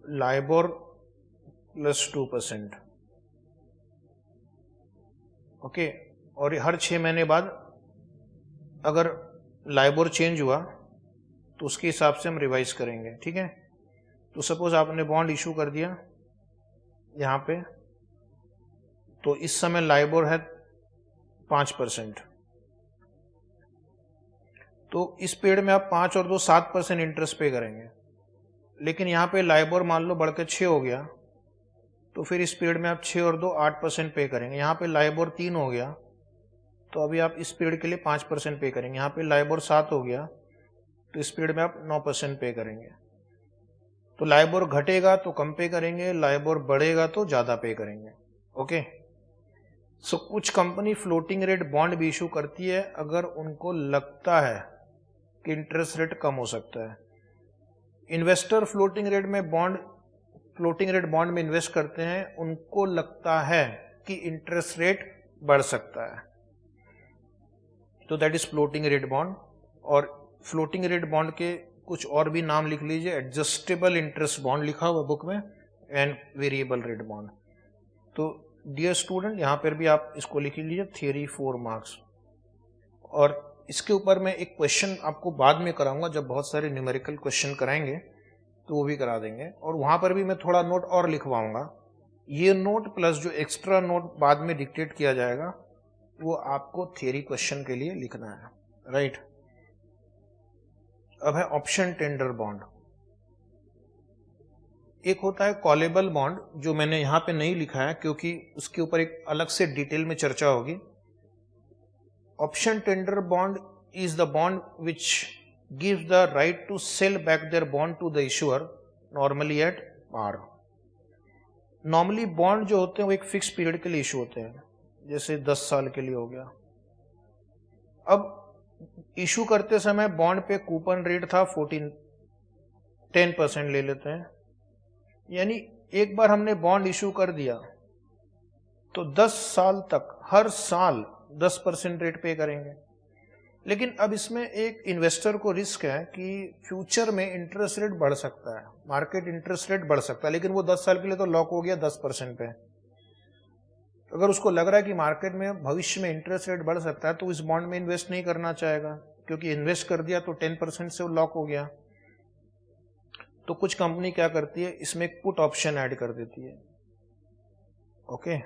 LIBOR plus 2%, okay. और हर 6 महीने बाद अगर लाइबोर चेंज हुआ तो उसके हिसाब से हम रिवाइज करेंगे, ठीक है। तो सपोज आपने बॉन्ड इशू कर दिया यहाँ पे, तो इस समय लाइबोर है 5%। तो इस पीरियड में आप 5 और 2 7% इंटरेस्ट पे करेंगे। लेकिन यहाँ पे लाइबोर मान लो बढ़ के 6 हो गया, तो फिर इस पीरियड में आप 6 और 2 8% पे करेंगे। यहाँ पे लाइबोर 3 हो गया, तो अभी आप इस पीरियड के लिए 5% पे करेंगे। यहाँ पे लाइबोर 7 हो गया, तो इस पीरियड में आप 9% पे करेंगे। तो लाइबोर घटेगा तो कम पे करेंगे, लाइबोर बढ़ेगा तो ज़्यादा पे करेंगे। ओके, सो कुछ कंपनी फ्लोटिंग रेट बॉन्ड भी इशू करती है अगर उनको लगता है कि इंटरेस्ट रेट कम हो सकता है। इन्वेस्टर फ्लोटिंग रेट बॉन्ड में इन्वेस्ट करते हैं, उनको लगता है कि इंटरेस्ट रेट बढ़ सकता है, तो that is floating rate bond. और फ्लोटिंग रेट बॉन्ड के कुछ और भी नाम लिख लीजिए, एडजस्टेबल इंटरेस्ट बॉन्ड लिखा हुआ बुक में, एंड वेरिएबल रेट बॉन्ड। तो डियर स्टूडेंट, यहाँ पर भी आप इसको लिख लीजिए, थियरी 4 मार्क्स। और इसके ऊपर मैं एक क्वेश्चन आपको बाद में कराऊंगा, जब बहुत सारे न्यूमेरिकल क्वेश्चन कराएंगे तो वो भी करा देंगे, और वहां पर भी मैं थोड़ा नोट और लिखवाऊंगा। ये नोट प्लस जो एक्स्ट्रा नोट बाद में डिक्टेट किया जाएगा वो आपको थियरी क्वेश्चन के लिए लिखना है, राइट। अब है ऑप्शन टेंडर बॉन्ड। एक होता है कॉलेबल बॉन्ड, जो मैंने यहाँ पे नहीं लिखा है क्योंकि उसके ऊपर एक अलग से डिटेल में चर्चा होगी। Option tender bond is the bond which gives the right to sell back their bond to the issuer, normally at par. Normally bond जो होते हैं वो एक फिक्स पीरियड के लिए इशू होते हैं, जैसे 10 साल के लिए हो गया। अब इशू करते समय बॉन्ड पे कूपन रेट था 10% ले लेते हैं, यानी एक बार हमने बॉन्ड इशू कर दिया तो 10 साल तक हर साल 10% रेट पे करेंगे। लेकिन अब इसमें एक इन्वेस्टर को रिस्क है कि फ्यूचर में इंटरेस्ट रेट बढ़ सकता है, मार्केट इंटरेस्ट रेट बढ़ सकता है, लेकिन वो 10 साल के लिए तो लॉक हो गया 10% पे। अगर उसको लग रहा है कि मार्केट में भविष्य में इंटरेस्ट रेट बढ़ सकता है तो इस बॉन्ड में इन्वेस्ट नहीं करना चाहेगा, क्योंकि इन्वेस्ट कर दिया तो 10% से वो लॉक हो गया। तो कुछ कंपनी क्या करती है, इसमें एक पुट ऑप्शन ऐड कर देती है। Okay,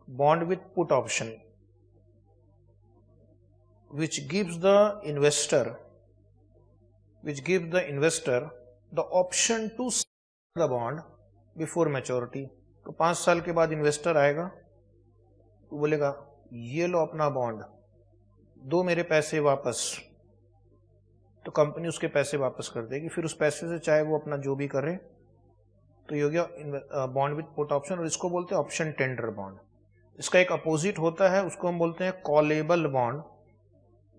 bond with put option which gives the investor the option to sell the bond before maturity। तो 5 साल के बाद इन्वेस्टर आएगा तो बोलेगा ये लो अपना बॉन्ड, दो मेरे पैसे वापस, तो कंपनी उसके पैसे वापस कर देगी। फिर उस पैसे से चाहे वो अपना जो भी करे, तो ये हो गया बॉन्ड विथ पुट ऑप्शन, और इसको बोलते हैं ऑप्शन टेंडर बॉन्ड। इसका एक अपोजिट होता है, उसको हम बोलते हैं कॉलेबल बॉन्ड,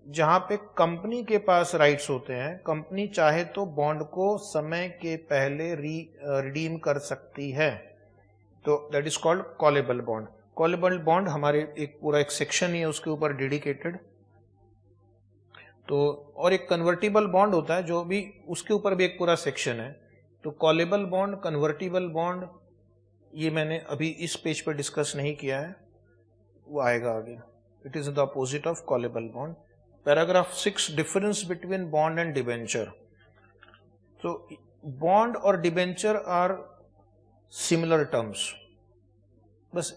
जहां पे कंपनी के पास राइट्स होते हैं, कंपनी चाहे तो बॉन्ड को समय के पहले रिडीम कर सकती है, तो that is called callable bond. Callable bond हमारे एक पूरा एक सेक्शन ही है उसके ऊपर डेडिकेटेड। तो और एक कन्वर्टिबल बॉन्ड होता है जो भी उसके ऊपर भी एक पूरा सेक्शन है। तो कॉलेबल बॉन्ड, कन्वर्टिबल बॉन्ड, ये मैंने अभी इस पेज पर डिस्कस नहीं किया है, वो आएगा आगे। It is the opposite of callable bond. Paragraph 6, difference between bond and debenture. तो बॉन्ड और डिबेंचर आर सिमिलर टर्म्स, बस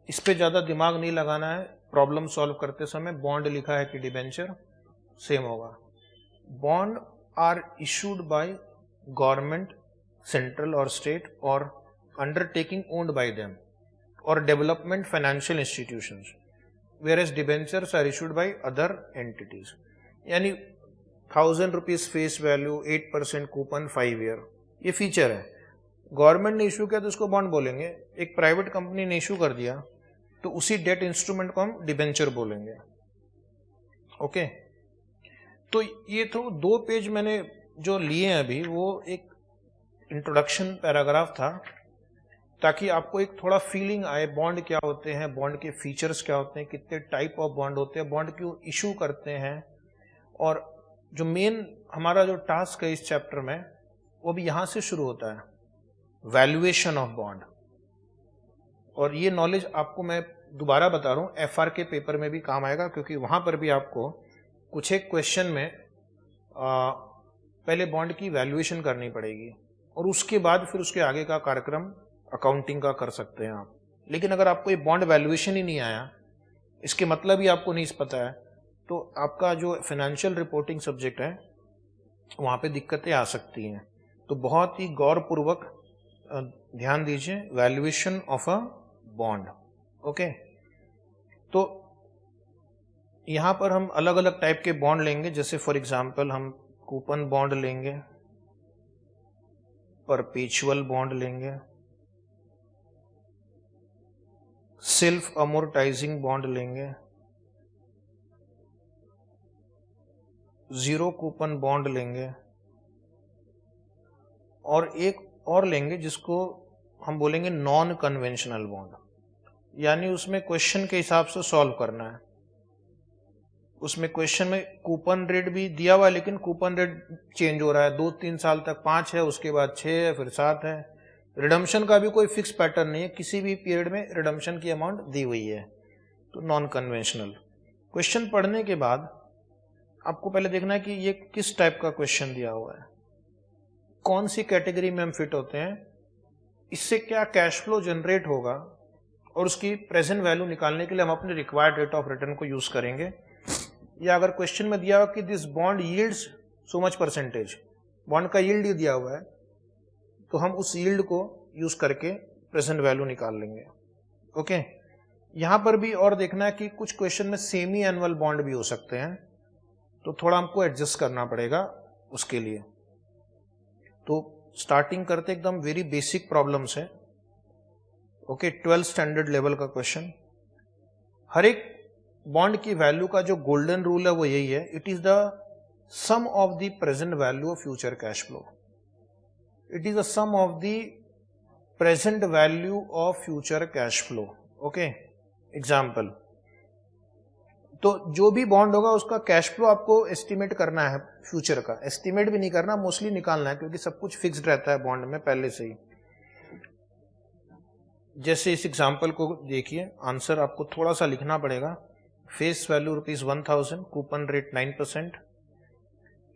इस पे ज्यादा दिमाग नहीं लगाना है प्रॉब्लम सॉल्व करते समय। बॉन्ड लिखा है कि डिबेंचर, सेम होगा। Bond are issued by government, central और स्टेट, और अंडरटेकिंग ओन्ड बाय देम, और development financial institutions, whereas debentures are issued by other entities। यानी 1000 rupees face value, 8% coupon, 5 year, ये फीचर है। गवर्नमेंट ने इशू किया तो उसको बॉन्ड बोलेंगे, एक प्राइवेट कंपनी ने इशू कर दिया तो उसी डेट इंस्ट्रूमेंट को हम डिबेंचर बोलेंगे। ओके, तो ये तो 2 पेज मैंने जो लिए हैं अभी, वो एक इंट्रोडक्शन पैराग्राफ था, ताकि आपको एक थोड़ा फीलिंग आए बॉन्ड क्या होते हैं, बॉन्ड के फीचर्स क्या होते हैं, कितने टाइप ऑफ बॉन्ड होते हैं, बॉन्ड क्यों इशू करते हैं, और जो मेन हमारा जो टास्क है इस चैप्टर में वो भी यहाँ से शुरू होता है, वैल्यूएशन ऑफ बॉन्ड। और ये नॉलेज आपको मैं दोबारा बता रहा हूँ, FR के पेपर में भी काम आएगा, क्योंकि वहाँ पर भी आपको कुछ एक क्वेश्चन में पहले बॉन्ड की वैल्यूएशन करनी पड़ेगी, और उसके बाद फिर उसके आगे का कार्यक्रम अकाउंटिंग का कर सकते हैं आप। लेकिन अगर आपको ये बॉन्ड वैल्यूएशन ही नहीं आया इसके मतलब ही आपको नहीं पता है तो आपका जो फाइनेंशियल रिपोर्टिंग सब्जेक्ट है वहाँ पे दिक्कतें आ सकती हैं। तो बहुत ही गौरपूर्वक ध्यान दीजिए, valuation of a bond. Okay, तो यहाँ पर हम अलग अलग टाइप के बॉन्ड लेंगे। जैसे फॉर एग्जांपल हम कूपन बॉन्ड लेंगे, परपेचुअल बॉन्ड लेंगे, सेल्फ अमोर्टाइजिंग बॉन्ड लेंगे, जीरो कूपन बॉन्ड लेंगे, और एक और लेंगे जिसको हम बोलेंगे नॉन कन्वेंशनल बॉन्ड, यानी उसमें क्वेश्चन के हिसाब से सॉल्व करना है। उसमें क्वेश्चन में कूपन रेट भी दिया हुआ है लेकिन कूपन रेट चेंज हो रहा है, 2-3 साल तक 5 है, उसके बाद 6 है, फिर 7 है। रिडम्पशन का भी कोई फिक्स पैटर्न नहीं है, किसी भी पीरियड में रिडम्पशन की अमाउंट दी हुई है, तो नॉन कन्वेंशनल। क्वेश्चन पढ़ने के बाद आपको पहले देखना है कि ये किस टाइप का क्वेश्चन दिया हुआ है, कौन सी कैटेगरी में हम फिट होते हैं, इससे क्या कैश फ्लो जनरेट होगा, और उसकी प्रेजेंट वैल्यू निकालने के लिए हम अपने रिक्वायर्ड रेट ऑफ रिटर्न को यूज करेंगे। या अगर क्वेश्चन में दिया हुआ कि this bond yields so much percentage, bond का यील्ड ही दिया हुआ है, तो हम उस यील्ड को यूज करके प्रेजेंट वैल्यू निकाल लेंगे। ओके, यहां पर भी और देखना है कि कुछ क्वेश्चन में सेमी एनुअल बॉन्ड भी हो सकते हैं, तो थोड़ा हमको एडजस्ट करना पड़ेगा उसके लिए। तो स्टार्टिंग करते एकदम वेरी बेसिक प्रॉब्लम से। ओके, 12 स्टैंडर्ड लेवल का क्वेश्चन। हर एक बॉन्ड की वैल्यू का जो गोल्डन रूल है वो यही है, it is the sum of the present value of future cash flow. It is the sum of the present value of future cash flow. Okay, example, तो जो भी बॉन्ड होगा उसका कैश फ्लो आपको एस्टिमेट करना है, फ्यूचर का estimate भी नहीं करना, मोस्टली निकालना है, क्योंकि सब कुछ फिक्स्ड रहता है बॉन्ड में पहले से ही। जैसे इस एग्जांपल को देखिए, आंसर आपको थोड़ा सा लिखना पड़ेगा। Face value ₹1000, coupon rate 9%,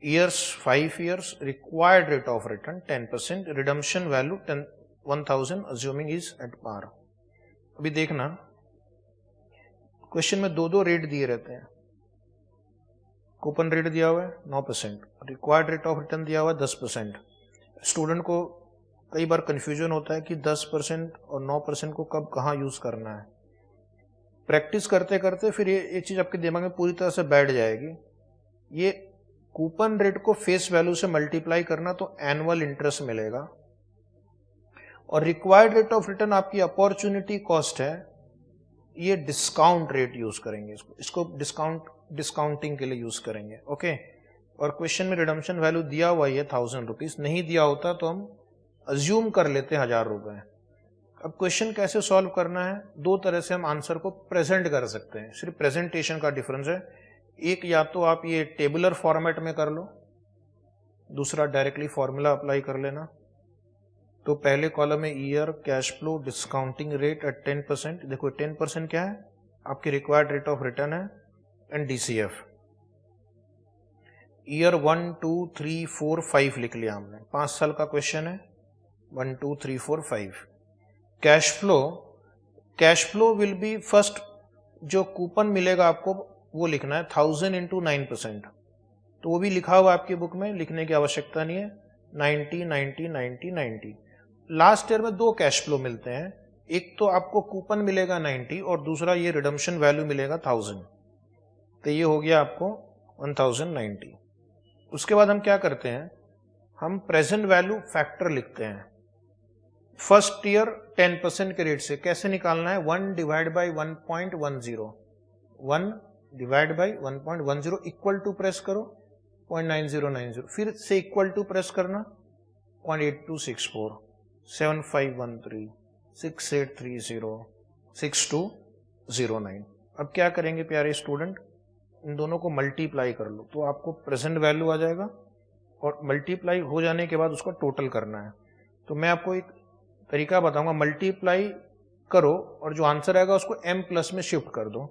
years 5 years, required rate of return 10%, redemption value 1000 assuming is at par. अभी देखना, क्वेश्चन में दो रेट दिए रहते हैं। कूपन रेट दिया हुआ है 9%, रिक्वायर्ड रेट ऑफ रिटर्न दिया हुआ है 10%। स्टूडेंट को कई बार कंफ्यूजन होता है कि 10% और 9% को कब कहाँ यूज करना है। प्रैक्टिस करते करते फिर ये चीज आपके दिमाग में पूरी तरह से बैठ जाएगी। ये कूपन रेट को फेस वैल्यू से मल्टीप्लाई करना तो एनुअल इंटरेस्ट मिलेगा, और रिक्वायर्ड रेट ऑफ रिटर्न आपकी अपॉर्चुनिटी कॉस्ट है, ये डिस्काउंट रेट यूज करेंगे, इसको डिस्काउंटिंग के लिए यूज करेंगे। ओके, और क्वेश्चन में रिडम्पशन वैल्यू दिया हुआ है ₹1000, नहीं दिया होता तो हम अज्यूम कर लेते हैं ₹1000। अब क्वेश्चन कैसे सॉल्व करना है, दो तरह से हम आंसर को प्रेजेंट कर सकते हैं, सिर्फ प्रेजेंटेशन का डिफरेंस है। एक, या तो आप ये टेबुलर फॉर्मेट में कर लो, दूसरा डायरेक्टली फॉर्मूला अप्लाई कर लेना। तो पहले कॉलम में year, cash flow, discounting rate at 10%। देखो 10% क्या है, आपकी रिक्वायर्ड रेट ऑफ रिटर्न है, एंड डीसीएफ। ईयर 1, 2, 3, 4, 5 लिख लिया हमने, 5 साल का क्वेश्चन है, 1, 2, 3, 4, 5। Cash flow will B first, जो कूपन मिलेगा आपको वो लिखना है 1000 इंटू 9%, तो वो भी लिखा हुआ आपकी बुक में, लिखने की आवश्यकता नहीं है। 90, 90, 90, 90। लास्ट ईयर में दो कैश फ्लो मिलते हैं, एक तो आपको कूपन मिलेगा 90 और दूसरा ये रिडम्पशन वैल्यू मिलेगा 1000, तो ये हो गया आपको 1090। उसके बाद हम क्या करते हैं, हम प्रेजेंट वैल्यू फैक्टर लिखते हैं। फर्स्ट ईयर 10% के रेट से कैसे निकालना है, 1 divide by 1.10, 1 divide by 1.10 equal to press करो 0.9090, फिर से इक्वल टू प्रेस करना 0.8264, 7513, 6830, 6209। अब क्या करेंगे प्यारे स्टूडेंट, इन दोनों को मल्टीप्लाई कर लो तो आपको प्रेजेंट वैल्यू आ जाएगा, और मल्टीप्लाई हो जाने के बाद उसका टोटल करना है। तो मैं आपको एक तरीका बताऊंगा, मल्टीप्लाई करो और जो आंसर आएगा उसको m+ में शिफ्ट कर दो।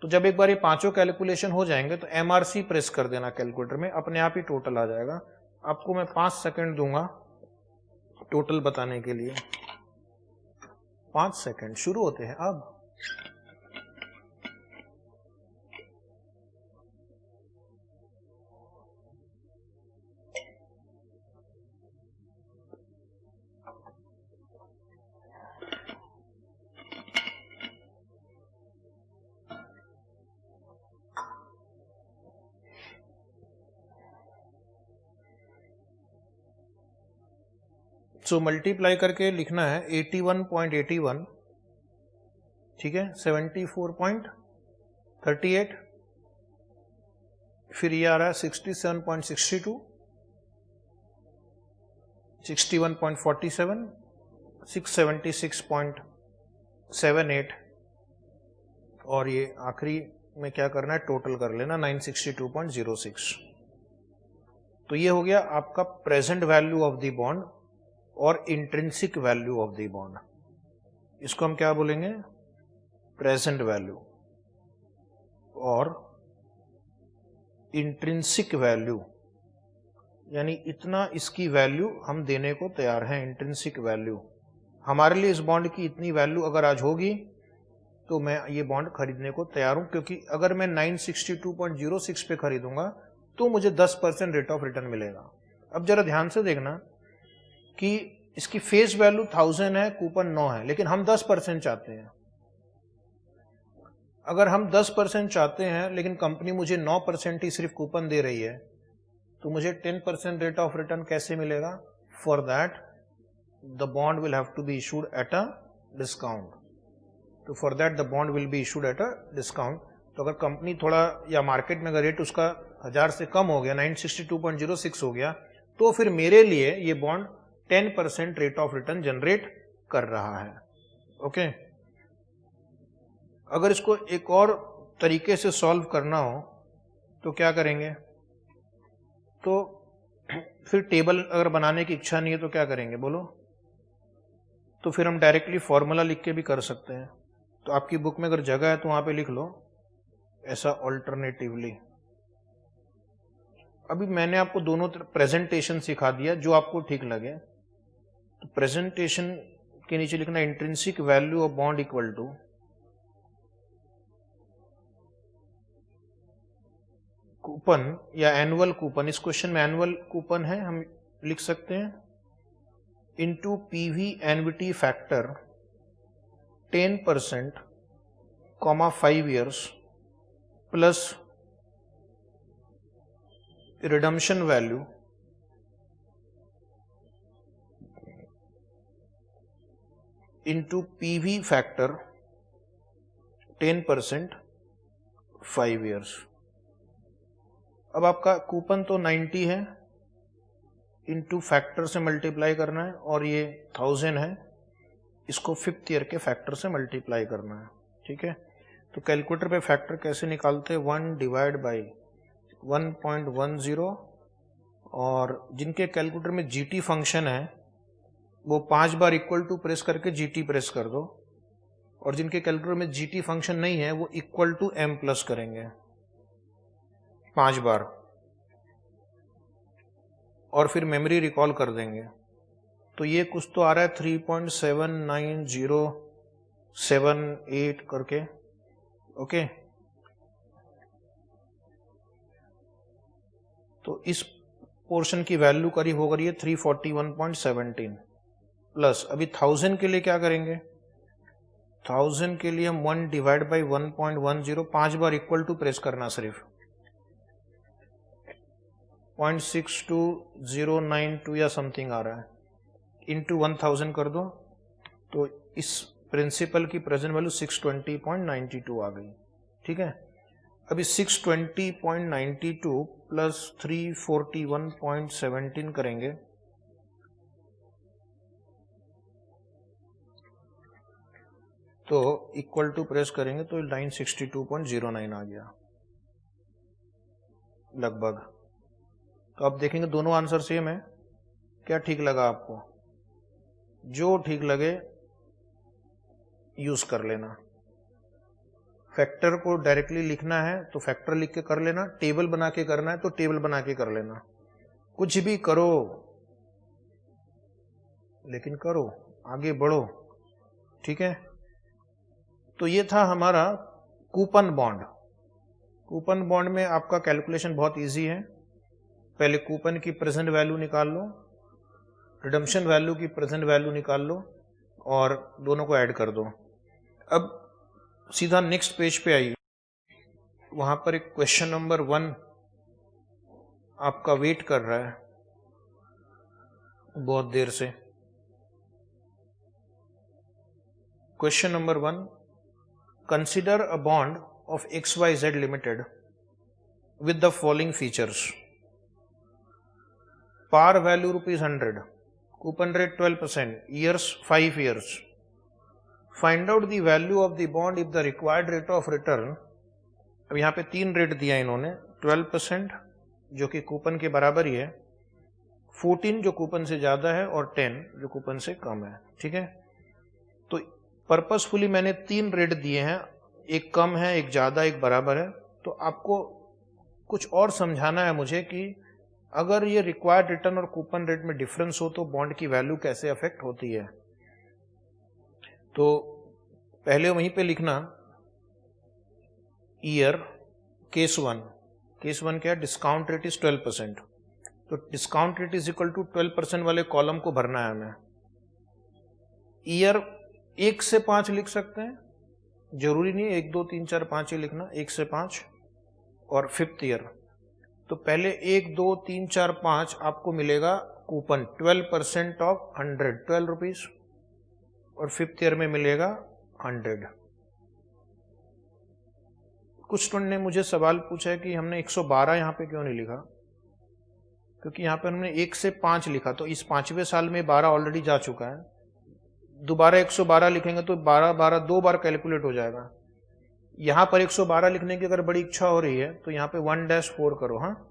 तो जब एक बार ये पांचों कैलकुलेशन हो जाएंगे तो MRC प्रेस कर देना कैलकुलेटर में, अपने आप ही टोटल आ जाएगा। आपको मैं 5 सेकंड दूंगा टोटल बताने के लिए। 5 सेकंड शुरू होते हैं अब। सो मल्टीप्लाई करके लिखना है 81.81, ठीक है, 74.38, फिर ये आ रहा है 67.62, 61.47, 676.78, और ये आखिरी में क्या करना है, टोटल कर लेना 962.06। तो ये हो गया आपका present value of the bond और intrinsic value of the bond. इसको हम क्या बोलेंगे, प्रेजेंट वैल्यू और इंट्रिंसिक वैल्यू, यानी इतना इसकी वैल्यू हम देने को तैयार हैं। इंट्रिंसिक वैल्यू, हमारे लिए इस बॉन्ड की इतनी वैल्यू अगर आज होगी तो मैं ये बॉन्ड खरीदने को तैयार हूं, क्योंकि अगर मैं 962.06 पे खरीदूंगा तो मुझे 10% रेट ऑफ रिटर्न मिलेगा। अब जरा ध्यान से देखना कि इसकी फेस वैल्यू 1000 है, कूपन 9 है, लेकिन हम 10% चाहते हैं। अगर हम 10% चाहते हैं लेकिन कंपनी मुझे 9% ही सिर्फ कूपन दे रही है, तो मुझे 10% रेट ऑफ रिटर्न कैसे मिलेगा? For that the bond will have to be issued at a discount. तो for that the bond will be issued at a discount. तो अगर कंपनी थोड़ा, या मार्केट में अगर रेट उसका 1000 से कम हो गया, 962.06 हो गया, तो फिर मेरे लिए ये bond 10% rate of return generate कर रहा है। ओके, अगर इसको एक और तरीके से सॉल्व करना हो तो क्या करेंगे? तो फिर टेबल अगर बनाने की इच्छा नहीं है तो क्या करेंगे बोलो? तो फिर हम डायरेक्टली फॉर्मूला लिख के भी कर सकते हैं। तो आपकी बुक में अगर जगह है तो वहां पे लिख लो ऐसा ऑल्टरनेटिवली। अभी मैंने आपको दोनों प्रेजेंटेशन सिखा दिया, जो आपको ठीक लगे। तो प्रेजेंटेशन के नीचे लिखना intrinsic value of bond equal to coupon या एनुअल कूपन, इस क्वेश्चन में एनुअल कूपन है, हम लिख सकते हैं, into PV annuity factor 10%, 5 years plus redemption value into PV factor 10%, 5 years। अब आपका कूपन तो 90 है, इनटू फैक्टर से मल्टीप्लाई करना है, और ये 1000 है, इसको 5th ईयर के फैक्टर से मल्टीप्लाई करना है। ठीक है, तो कैलकुलेटर पे फैक्टर कैसे निकालते हैं? 1 डिवाइड बाई 1.10, और जिनके कैलकुलेटर में जीटी फंक्शन है वो 5 बार इक्वल टू प्रेस करके जीटी प्रेस कर दो, और जिनके कैलकुलेटर में जीटी फंक्शन नहीं है वो इक्वल टू एम प्लस करेंगे 5 बार, और फिर मेमोरी रिकॉल कर देंगे। तो ये कुछ तो आ रहा है 3.79078 करके। ओके, तो इस पोर्शन की वैल्यू करीब हो गई है 341.17 प्लस। अभी 1000 के लिए क्या करेंगे? 1000 के लिए हम 1 डिवाइड बाई 1.10, 5 बार इक्वल टू प्रेस करना, सिर्फ 0.62092 या समथिंग आ रहा है, इंटू 1000 कर दो, तो इस प्रिंसिपल की प्रेजेंट वैल्यू 620.92 आ गई। ठीक है, अभी 620.92 प्लस 341.17 करेंगे, तो इक्वल टू प्रेस करेंगे तो 962.09 आ गया लगभग। तो आप देखेंगे दोनों आंसर सेम है। क्या ठीक लगा आपको? जो ठीक लगे यूज कर लेना। फैक्टर को डायरेक्टली लिखना है तो फैक्टर लिख के कर लेना, टेबल बना के करना है तो टेबल बना के कर लेना। कुछ भी करो लेकिन करो, आगे बढ़ो। ठीक है, तो ये था हमारा कूपन बॉन्ड। कूपन बॉन्ड में आपका कैलकुलेशन बहुत इजी है। पहले कूपन की प्रेजेंट वैल्यू निकाल लो, रिडम्पशन वैल्यू की प्रेजेंट वैल्यू निकाल लो, और दोनों को ऐड कर दो। अब सीधा नेक्स्ट पेज पे आइए, वहां पर एक क्वेश्चन नंबर 1 आपका वेट कर रहा है बहुत देर से। Question number 1, consider a bond of XYZ limited with the following features: par value ₹100, coupon rate 12%, years 5 years. Find out the value of the bond if the required rate of return. अब यहाँ पे 3 rate दिया इन्होंने, 12% जो कि coupon के बराबर ही है, 14 जो कूपन से ज़्यादा है और 10 जो कूपन से कम है। ठीक है, तो पर्पसफुली मैंने 3 रेट दिए हैं, एक कम है, एक ज़्यादा, एक बराबर है। तो आपको कुछ और समझाना है मुझे कि अगर ये रिक्वायर्ड रिटर्न और कूपन रेट में डिफरेंस हो तो बॉन्ड की वैल्यू कैसे अफेक्ट होती है। तो पहले वहीं पे लिखना ईयर, केस 1 क्या है, डिस्काउंट रेट इज 12%। तो discount rate is equal to 12% वाले कॉलम को भरना है हमें। ईयर 1 से 5 लिख सकते हैं, जरूरी नहीं 1 2 3 4 5 ही लिखना, 1 से 5 और 5th ईयर। तो पहले 1 2 3 4 5 आपको मिलेगा कूपन 12% ऑफ 100, 12 रुपीज, और 5th ईयर में मिलेगा 100। कुछ स्टूडेंट ने मुझे सवाल पूछा है कि हमने 112 यहाँ पे क्यों नहीं लिखा, क्योंकि यहाँ पे हमने 1 से 5 लिखा, तो इस 5वें साल में 12 ऑलरेडी जा चुका है। दोबारा 112 लिखेंगे तो 12 2 बार कैलकुलेट हो जाएगा। यहां पर 112 लिखने की अगर बड़ी इच्छा हो रही है तो यहां पे 1-4 करो। हाँ,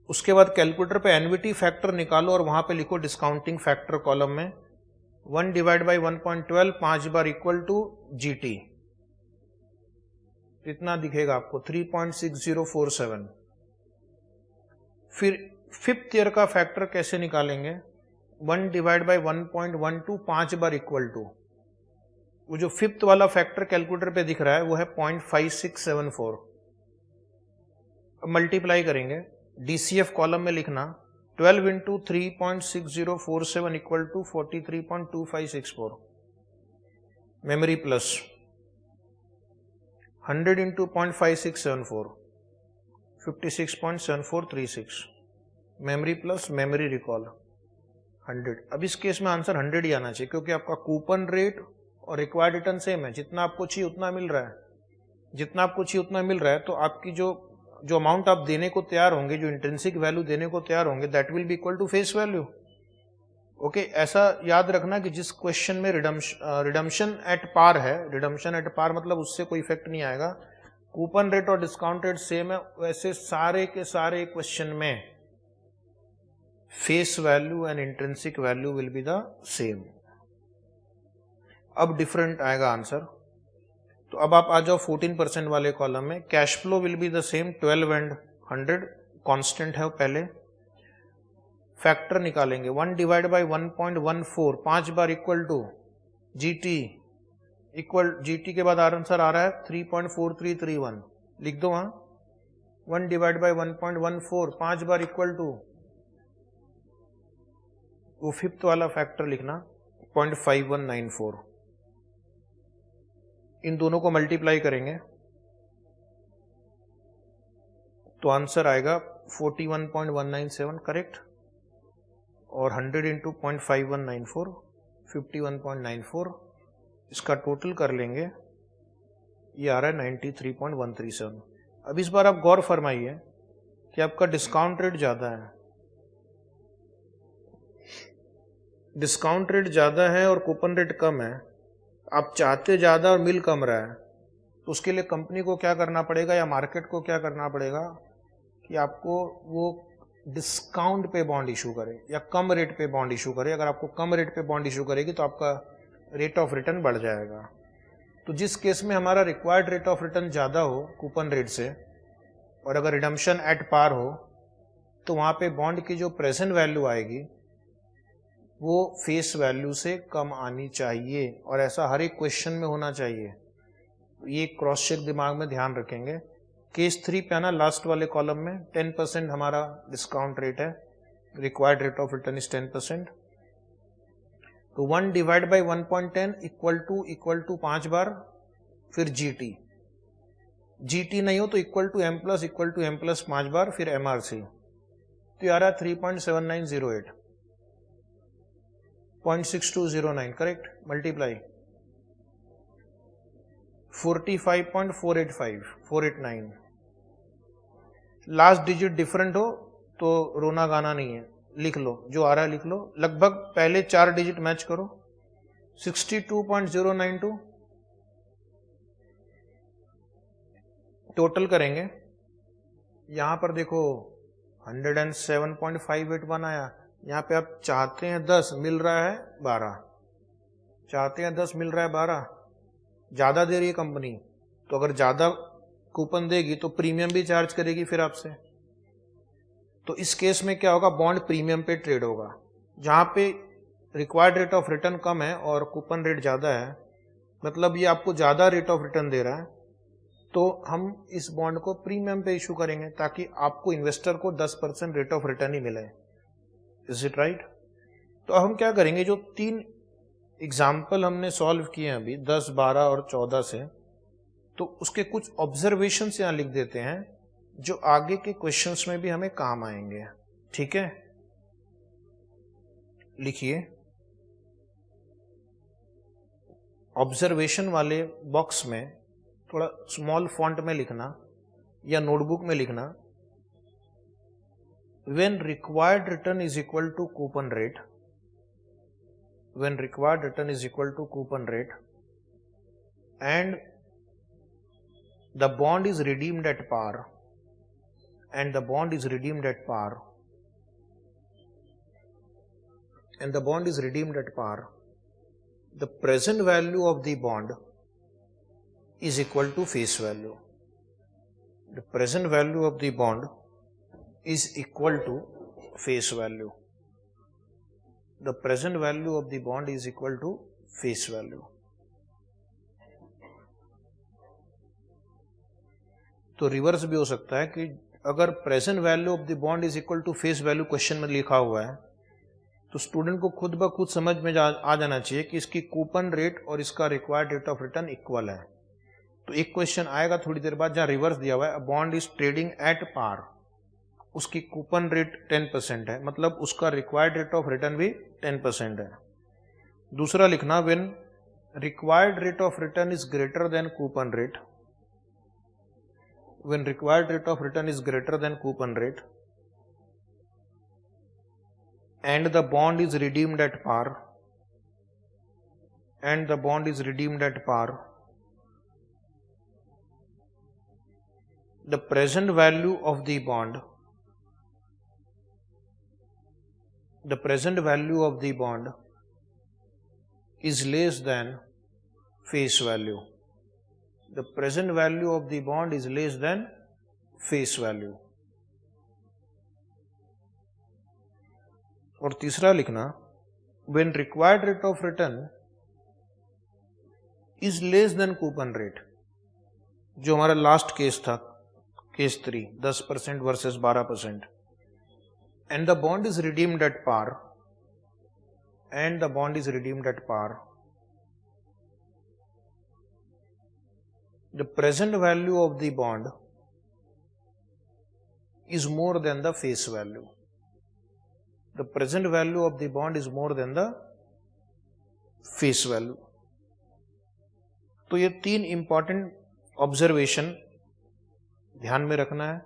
उसके बाद कैलकुलेटर पे एनवीटी फैक्टर निकालो और वहां पे लिखो डिस्काउंटिंग फैक्टर कॉलम में 1 डिवाइड बाई 1.12 5 बार इक्वल टू जीटी, इतना दिखेगा आपको 3.6047। फिर 5th ईयर का फैक्टर कैसे निकालेंगे, 1 डिवाइड बाई 1.12 5 बार इक्वल टू, वो जो 5th वाला फैक्टर कैलकुलेटर पे दिख रहा है वो है 0.5674। अब मल्टीप्लाई करेंगे, डीसीएफ कॉलम में लिखना 12 into 3.6047 equal to 43.2564। Memory plus 100 into 0.5674 56.7436। Memory plus memory recall 100। अब इस केस में आंसर 100 ही आना चाहिए, क्योंकि आपका कूपन रेट और रिक्वायर्ड रिटर्न सेम है, जितना आपको चाहिए उतना मिल रहा है, जितना आपको चाहिए उतना मिल रहा है। तो आपकी जो अमाउंट आप देने को तैयार होंगे, जो इंट्रिंसिक वैल्यू देने को तैयार होंगे, that will be equal to face value. Okay, ऐसा याद रखना कि जिस क्वेश्चन में रिडम्पशन एट पार है, रिडम्पशन एट पार मतलब उससे कोई इफेक्ट नहीं आएगा, कूपन रेट और डिस्काउंट रेट सेम है, वैसे सारे के सारे क्वेश्चन में face value and intrinsic value will be the same. अब डिफरेंट आएगा आंसर। तो अब आप आ जाओ 14% वाले कॉलम में, cash flow will be the same, 12 and 100 constant है पहले। फैक्टर निकालेंगे 1 डिवाइड बाई 1.14 5 बार equal to GT, equal GT के बाद आंसर आ रहा है 3.4331, लिख दो वहां 1 डिवाइड बाई 1.14 5 बार इक्वल टू, वो 5th वाला फैक्टर लिखना 0.5194। इन दोनों को मल्टीप्लाई करेंगे तो आंसर आएगा 41.197, करेक्ट, और 100 इंटू 0.5194 51.94, इसका टोटल कर लेंगे, ये आ रहा है 93.137। अब इस बार आप गौर फरमाइए कि आपका डिस्काउंट रेट ज्यादा है, डिस्काउंट रेट ज्यादा है और कूपन रेट कम है। आप चाहते ज्यादा और मिल कम रहा है, तो उसके लिए कंपनी को क्या करना पड़ेगा या मार्केट को क्या करना पड़ेगा कि आपको वो डिस्काउंट पे बॉन्ड इशू करे या कम रेट पे बॉन्ड इशू करे। अगर आपको कम रेट पे बॉन्ड इशू करेगी तो आपका रेट ऑफ रिटर्न बढ़ जाएगा। तो जिस केस में हमारा रिक्वायर्ड रेट ऑफ रिटर्न ज़्यादा हो कूपन रेट से, और अगर रिडम्पशन एट पार हो, तो वहाँ पे बॉन्ड की जो प्रेजेंट वैल्यू आएगी वो फेस वैल्यू से कम आनी चाहिए, और ऐसा हर एक क्वेश्चन में होना चाहिए। ये क्रॉस चेक दिमाग में ध्यान रखेंगे। केस 3 पे आना, लास्ट वाले कॉलम में 10% हमारा डिस्काउंट रेट है, required rate of return is 10%। तो 1 डिवाइड बाई 1.10 इक्वल टू 5 बार, फिर जीटी, जीटी नहीं हो तो इक्वल टू एम प्लस 5 बार, फिर एमआरसी। तो आ रहा है 3.7908, 0.6209, correct, multiply 45.485 489। Last digit different हो तो रोना गाना नहीं है, लिख लो जो आ रहा है लिख लो। लगभग पहले 4 डिजिट मैच करो। 62.092 टोटल करेंगे। यहां पर देखो 107.581 आया। यहाँ पे आप चाहते हैं 10, मिल रहा है 12, चाहते हैं 10, मिल रहा है 12। ज्यादा दे रही है कंपनी, तो अगर ज्यादा कूपन देगी तो प्रीमियम भी चार्ज करेगी फिर आपसे। तो इस केस में क्या होगा, बॉन्ड प्रीमियम पे ट्रेड होगा। जहां पे रिक्वायर्ड रेट ऑफ रिटर्न कम है और कूपन रेट ज्यादा है, मतलब ये आपको ज्यादा रेट ऑफ रिटर्न दे रहा है, तो हम इस बॉन्ड को प्रीमियम पे इशू करेंगे ताकि आपको इन्वेस्टर को 10% रेट ऑफ रिटर्न ही मिले। Is it right? तो अब हम क्या करेंगे, जो 3 एग्जाम्पल हमने सॉल्व किए हैं अभी 10, 12 और 14 से, तो उसके कुछ ऑब्जर्वेशंस यहां लिख देते हैं जो आगे के क्वेश्चंस में भी हमें काम आएंगे। ठीक है, लिखिए। ऑब्जर्वेशन वाले बॉक्स में थोड़ा स्मॉल फॉन्ट में लिखना या नोटबुक में लिखना, when required return is equal to coupon rate, when required return is equal to coupon rate and the bond is redeemed at par, and the bond is redeemed at par, and the bond is redeemed at par, the present value of the bond is equal to face value. The present value of the bond is equal to face value. The present value of the bond is equal to face value. तो reverse भी हो सकता है कि अगर present value of the bond is equal to face value question में लिखा हुआ है, तो स्टूडेंट को खुद ब खुद समझ में आ जाना चाहिए कि इसकी कूपन रेट और इसका required rate of return equal है। तो एक क्वेश्चन आएगा थोड़ी देर बाद जहां रिवर्स दिया हुआ है, bond is trading at par, उसकी कूपन रेट 10% है, मतलब उसका रिक्वायर्ड रेट ऑफ रिटर्न भी 10% है। दूसरा लिखना, when required rate of return is greater than coupon rate, when required rate of return is greater than coupon rate and the bond is redeemed at par, and the bond is redeemed at par, the present value of the bond, the present value of the bond is less than face value. The present value of the bond is less than face value. और तीसरा लिखना, when required rate of return is less than coupon rate, जो हमारा last case था, case 3, 10% versus 12%, and the bond is redeemed at par, and the bond is redeemed at par, the present value of the bond is more than the face value. The present value of the bond is more than the face value. तो ये 3 important observation ध्यान में रखना है।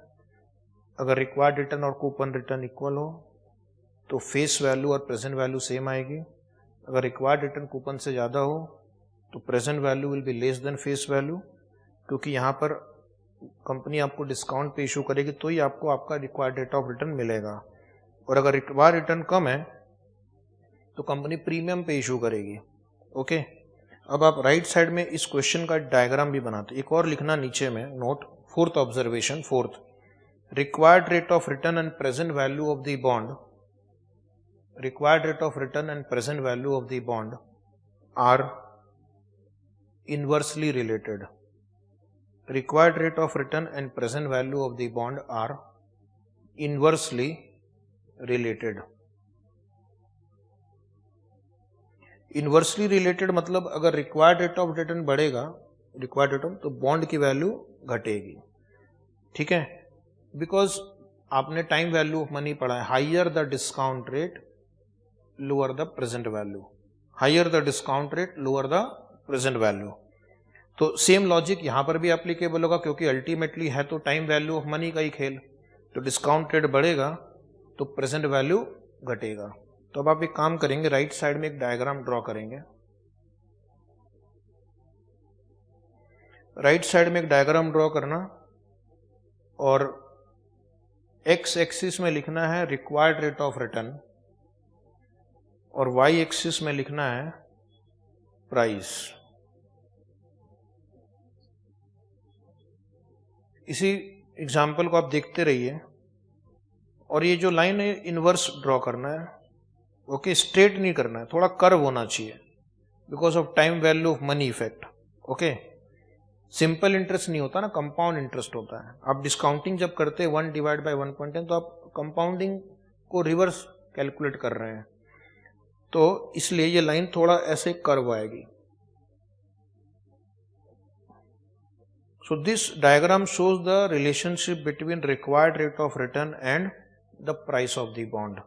अगर required return और coupon return equal हो तो फेस वैल्यू और प्रेजेंट वैल्यू सेम आएगी। अगर रिक्वायर्ड रिटर्न कूपन से ज़्यादा हो तो present value will be less than face value, क्योंकि यहाँ पर कंपनी आपको डिस्काउंट पे इशू करेगी तो ही आपको आपका रिक्वायर्ड रेट ऑफ रिटर्न मिलेगा। और अगर रिक्वायर्ड रिटर्न कम है तो कंपनी प्रीमियम पे इशू करेगी। ओके, अब आप राइट साइड में इस क्वेश्चन का डायग्राम भी बनाते। एक और लिखना नीचे में note, 4th observation, 4th, required rate of return and present value of the bond, required rate of return and present value of the bond are inversely related. Required rate of return and present value of the bond are inversely related. Inversely related मतलब अगर required rate of return बढ़ेगा, required rate of, तो bond की value घटेगी। ठीक है, because आपने time value of money पढ़ा है, higher the discount rate lower the present value, higher the discount rate lower the present value. तो सेम लॉजिक यहाँ पर भी एप्लीकेबल होगा, क्योंकि अल्टीमेटली है तो टाइम वैल्यू ऑफ मनी का ही खेल। तो डिस्काउंट रेट बढ़ेगा तो प्रेजेंट वैल्यू घटेगा। तो अब आप एक काम करेंगे, राइट साइड में एक डायग्राम ड्रॉ करेंगे। राइट साइड में एक डायग्राम ड्रॉ करना और एक्स एक्सिस में लिखना है रिक्वायर्ड रेट ऑफ रिटर्न और वाई एक्सिस में लिखना है प्राइस। इसी एग्जाम्पल को आप देखते रहिए। और ये जो लाइन है इनवर्स ड्रॉ करना है, ओके, स्ट्रेट नहीं करना है, थोड़ा कर्व होना चाहिए because of time value of money effect. Okay, simple interest नहीं होता ना, कंपाउंड इंटरेस्ट होता है। आप डिस्काउंटिंग जब करते हैं 1 डिवाइड बाई 1.10 तो आप कंपाउंडिंग को रिवर्स कैलकुलेट कर रहे हैं, तो इसलिए ये लाइन थोड़ा ऐसे कर्व आएगी। So this diagram shows the relationship between required rate of return and the price of the bond.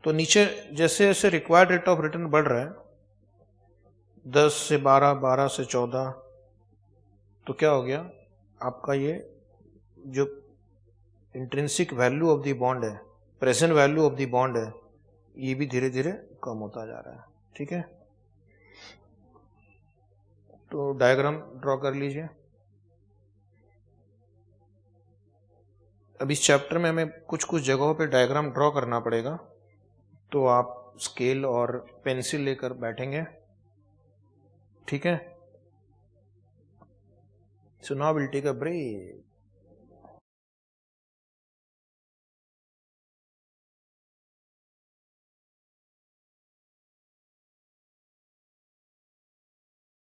तो नीचे जैसे जैसे required rate of return बढ़ रहा है 10 से 12, 12 से 14, तो क्या हो गया आपका, ये जो intrinsic value of the bond है, present value of the bond है, ये भी धीरे धीरे कम होता जा रहा है। ठीक है, तो डायग्राम ड्रॉ कर लीजिए। अब इस चैप्टर में हमें कुछ कुछ जगहों पे डायग्राम ड्रॉ करना पड़ेगा, तो आप स्केल और पेंसिल लेकर बैठेंगे। ठीक है, so now will take a break.